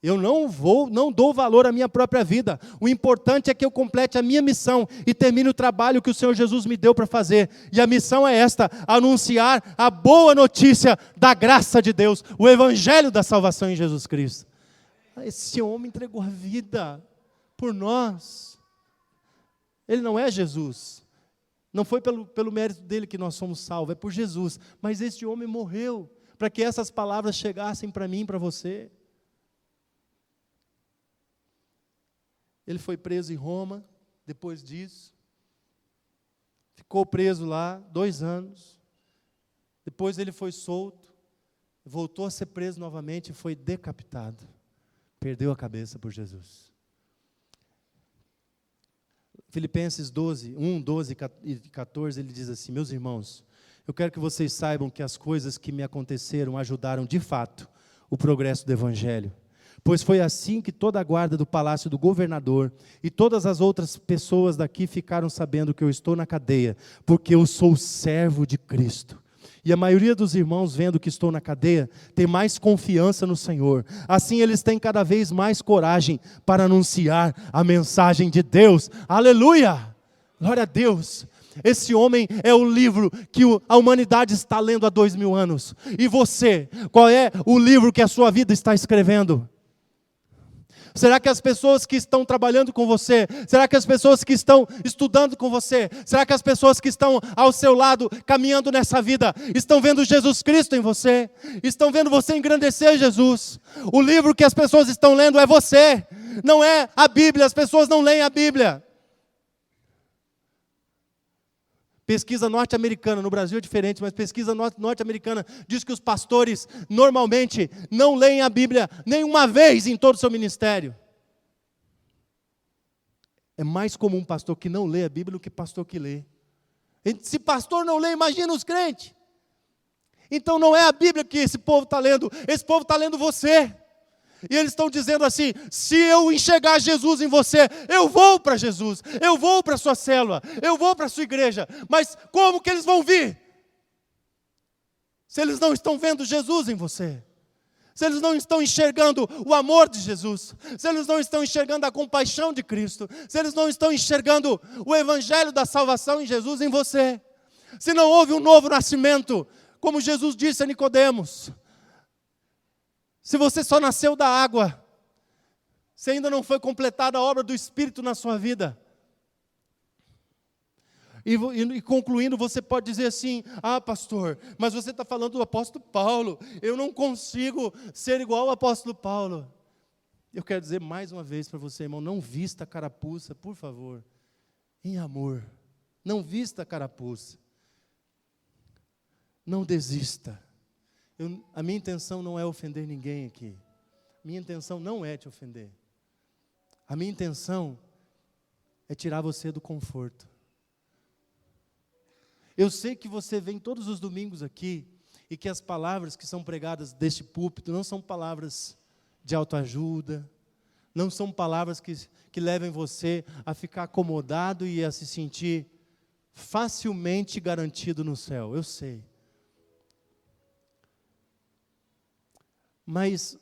Eu não dou valor à minha própria vida. O importante é que eu complete a minha missão e termine o trabalho que o Senhor Jesus me deu para fazer. E a missão é esta: anunciar a boa notícia da graça de Deus, o evangelho da salvação em Jesus Cristo. Esse homem entregou a vida por nós. Ele não é Jesus. Não foi pelo mérito dele que nós somos salvos, é por Jesus. Mas este homem morreu para que essas palavras chegassem para mim e para você. Ele foi preso em Roma, depois disso. Ficou preso lá 2 anos. Depois ele foi solto. Voltou a ser preso novamente e foi decapitado. Perdeu a cabeça por Jesus. Filipenses 1, 12 e 14, ele diz assim: meus irmãos, eu quero que vocês saibam que as coisas que me aconteceram ajudaram de fato o progresso do Evangelho. Pois foi assim que toda a guarda do palácio do governador e todas as outras pessoas daqui ficaram sabendo que eu estou na cadeia, porque eu sou servo de Cristo. E a maioria dos irmãos, vendo que estou na cadeia, tem mais confiança no Senhor. Assim eles têm cada vez mais coragem para anunciar a mensagem de Deus. Aleluia! Glória a Deus! Esse homem é o livro que a humanidade está lendo há 2000 anos. E você, qual é o livro que a sua vida está escrevendo? Será que as pessoas que estão trabalhando com você, será que as pessoas que estão estudando com você, será que as pessoas que estão ao seu lado, caminhando nessa vida, estão vendo Jesus Cristo em você? Estão vendo você engrandecer Jesus? O livro que as pessoas estão lendo é você, não é a Bíblia. As pessoas não leem a Bíblia. Pesquisa norte-americana, no Brasil é diferente, mas pesquisa norte-americana diz que os pastores normalmente não leem a Bíblia nenhuma vez em todo o seu ministério. É mais comum um pastor que não lê a Bíblia do que pastor que lê. Se pastor não lê, imagina os crentes. Então não é a Bíblia que esse povo está lendo, esse povo está lendo você. E eles estão dizendo assim: se eu enxergar Jesus em você, eu vou para Jesus, eu vou para a sua célula, eu vou para a sua igreja. Mas como que eles vão vir? Se eles não estão vendo Jesus em você, se eles não estão enxergando o amor de Jesus, se eles não estão enxergando a compaixão de Cristo, se eles não estão enxergando o evangelho da salvação em Jesus em você, se não houve um novo nascimento, como Jesus disse a Nicodemos, se você só nasceu da água, se ainda não foi completada a obra do Espírito na sua vida. E concluindo, você pode dizer assim: ah, pastor, mas você está falando do apóstolo Paulo, eu não consigo ser igual ao apóstolo Paulo. Eu quero dizer mais uma vez para você, irmão, não vista a carapuça, por favor, em amor. Não vista a carapuça. Não desista. A minha intenção não é ofender ninguém aqui. Minha intenção não é te ofender. A minha intenção é tirar você do conforto. Eu sei que você vem todos os domingos aqui e que as palavras que são pregadas deste púlpito não são palavras de autoajuda, não são palavras que levem você a ficar acomodado e a se sentir facilmente garantido no céu. Eu sei. Mas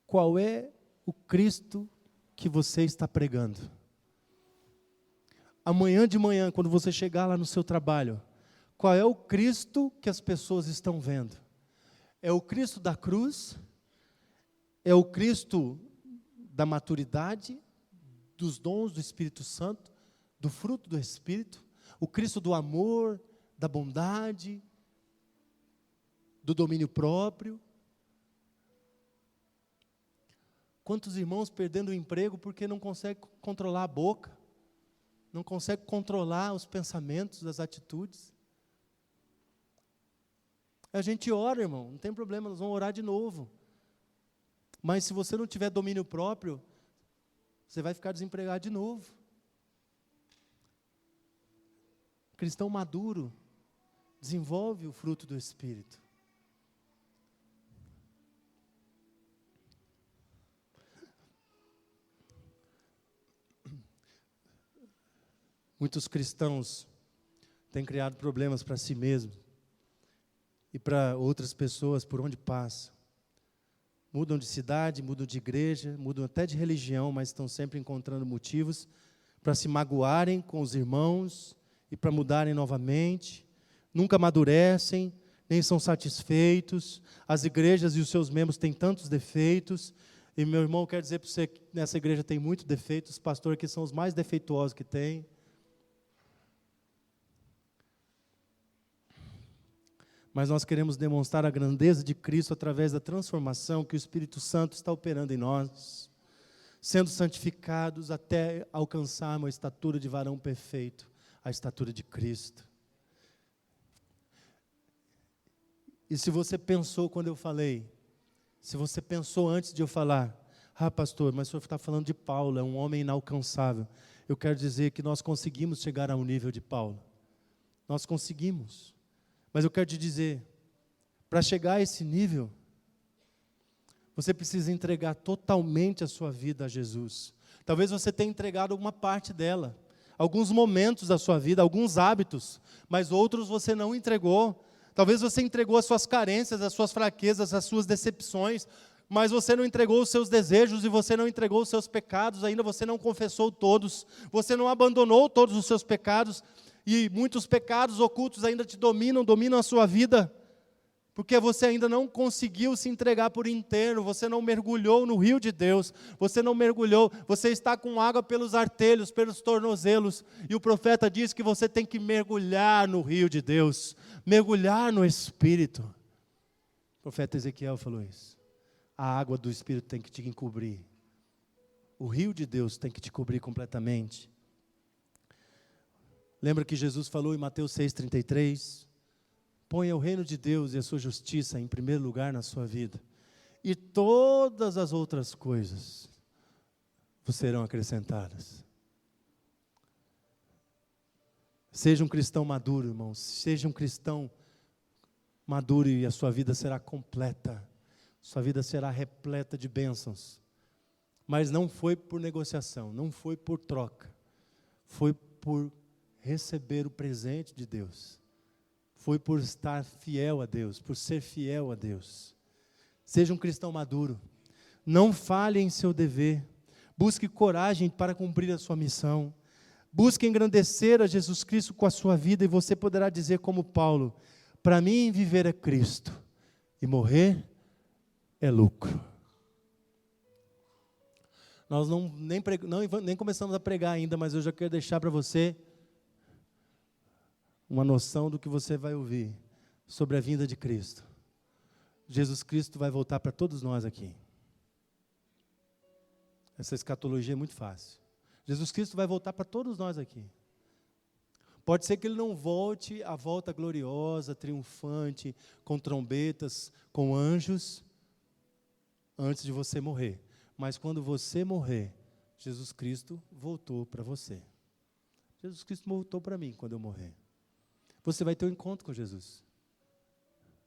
qual é o Cristo que você está pregando? Amanhã de manhã, quando você chegar lá no seu trabalho, qual é o Cristo que as pessoas estão vendo? É o Cristo da cruz? É o Cristo da maturidade, dos dons do Espírito Santo, do fruto do Espírito? O Cristo do amor, da bondade, do domínio próprio? Quantos irmãos perdendo o emprego porque não conseguem controlar a boca, não conseguem controlar os pensamentos, as atitudes? A gente ora, irmão, não tem problema, nós vamos orar de novo. Mas se você não tiver domínio próprio, você vai ficar desempregado de novo. O cristão maduro desenvolve o fruto do Espírito. Muitos cristãos têm criado problemas para si mesmos e para outras pessoas por onde passam. Mudam de cidade, mudam de igreja, mudam até de religião, mas estão sempre encontrando motivos para se magoarem com os irmãos e para mudarem novamente. Nunca amadurecem, nem são satisfeitos. As igrejas e os seus membros têm tantos defeitos. E meu irmão, eu quero dizer para você que nessa igreja tem muitos defeitos. Os pastores aqui são os mais defeituosos que tem. Mas nós queremos demonstrar a grandeza de Cristo através da transformação que o Espírito Santo está operando em nós, sendo santificados até alcançarmos a estatura de varão perfeito, a estatura de Cristo. E se você pensou quando eu falei, se você pensou antes de eu falar, ah, pastor, mas o senhor está falando de Paulo, é um homem inalcançável. Eu quero dizer que nós conseguimos chegar ao nível de Paulo. Nós conseguimos. Mas eu quero te dizer, para chegar a esse nível, você precisa entregar totalmente a sua vida a Jesus. Talvez você tenha entregado alguma parte dela, alguns momentos da sua vida, alguns hábitos, mas outros você não entregou. Talvez você entregou as suas carências, as suas fraquezas, as suas decepções, mas você não entregou os seus desejos e você não entregou os seus pecados, ainda você não confessou todos, você não abandonou todos os seus pecados, e muitos pecados ocultos ainda te dominam a sua vida, porque você ainda não conseguiu se entregar por inteiro, você não mergulhou no rio de Deus, você não mergulhou, você está com água pelos artelhos, pelos tornozelos, e o profeta diz que você tem que mergulhar no rio de Deus, mergulhar no Espírito. O profeta Ezequiel falou isso. A água do Espírito tem que te encobrir, o rio de Deus tem que te cobrir completamente. Lembra que Jesus falou em Mateus 6,33? Ponha o reino de Deus e a sua justiça em primeiro lugar na sua vida, e todas as outras coisas vos serão acrescentadas. Seja um cristão maduro, irmão. Seja um cristão maduro e a sua vida será completa. Sua vida será repleta de bênçãos. Mas não foi por negociação, não foi por troca. Foi por receber o presente de Deus. Foi por estar fiel a Deus, por ser fiel a Deus. Seja um cristão maduro. Não falhe em seu dever. Busque coragem para cumprir a sua missão. Busque engrandecer a Jesus Cristo com a sua vida, e você poderá dizer como Paulo: para mim viver é Cristo, e morrer é lucro. Nós nem começamos a pregar ainda, mas eu já quero deixar para você uma noção do que você vai ouvir sobre a vinda de Cristo. Jesus Cristo vai voltar para todos nós aqui. Essa escatologia é muito fácil. Jesus Cristo vai voltar para todos nós aqui. Pode ser que Ele não volte a volta gloriosa, triunfante, com trombetas, com anjos, antes de você morrer. Mas quando você morrer, Jesus Cristo voltou para você. Jesus Cristo voltou para mim quando eu morrer. Você vai ter um encontro com Jesus.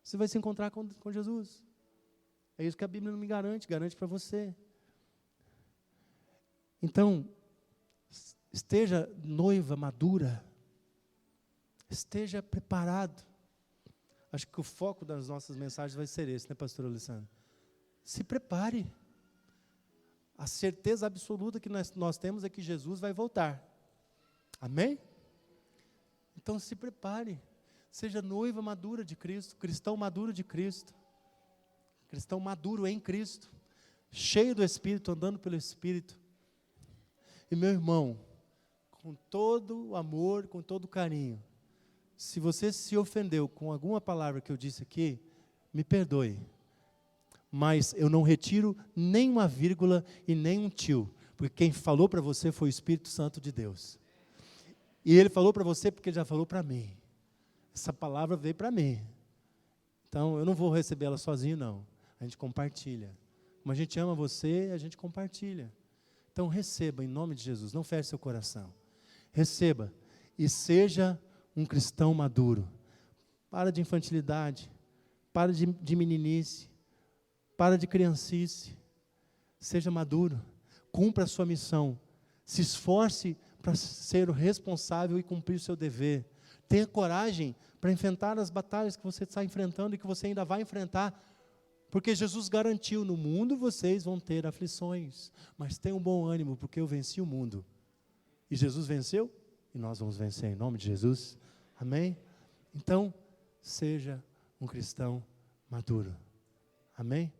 Você vai se encontrar com Jesus. É isso que a Bíblia não me garante, garante para você. Então, esteja noiva madura. Esteja preparado. Acho que o foco das nossas mensagens vai ser esse, né, pastor Alessandro? Se prepare. A certeza absoluta que nós temos é que Jesus vai voltar. Amém? Então se prepare. Seja noiva madura de Cristo, cristão maduro de Cristo. Cristão maduro em Cristo. Cheio do Espírito, andando pelo Espírito. E meu irmão, com todo o amor, com todo o carinho, se você se ofendeu com alguma palavra que eu disse aqui, me perdoe. Mas eu não retiro nem uma vírgula e nem um tio, porque quem falou para você foi o Espírito Santo de Deus. E Ele falou para você porque Ele já falou para mim. Essa palavra veio para mim. Então eu não vou receber ela sozinho, não. A gente compartilha. Como a gente ama você, a gente compartilha. Então receba em nome de Jesus, não feche seu coração. Receba e seja um cristão maduro. Para de infantilidade, para de meninice, para de criancice. Seja maduro, cumpra a sua missão, se esforce para ser o responsável e cumprir o seu dever. Tenha coragem para enfrentar as batalhas que você está enfrentando e que você ainda vai enfrentar, porque Jesus garantiu, no mundo vocês vão ter aflições, mas tenham bom ânimo, porque eu venci o mundo. E Jesus venceu, e nós vamos vencer em nome de Jesus. Amém? Então, seja um cristão maduro. Amém?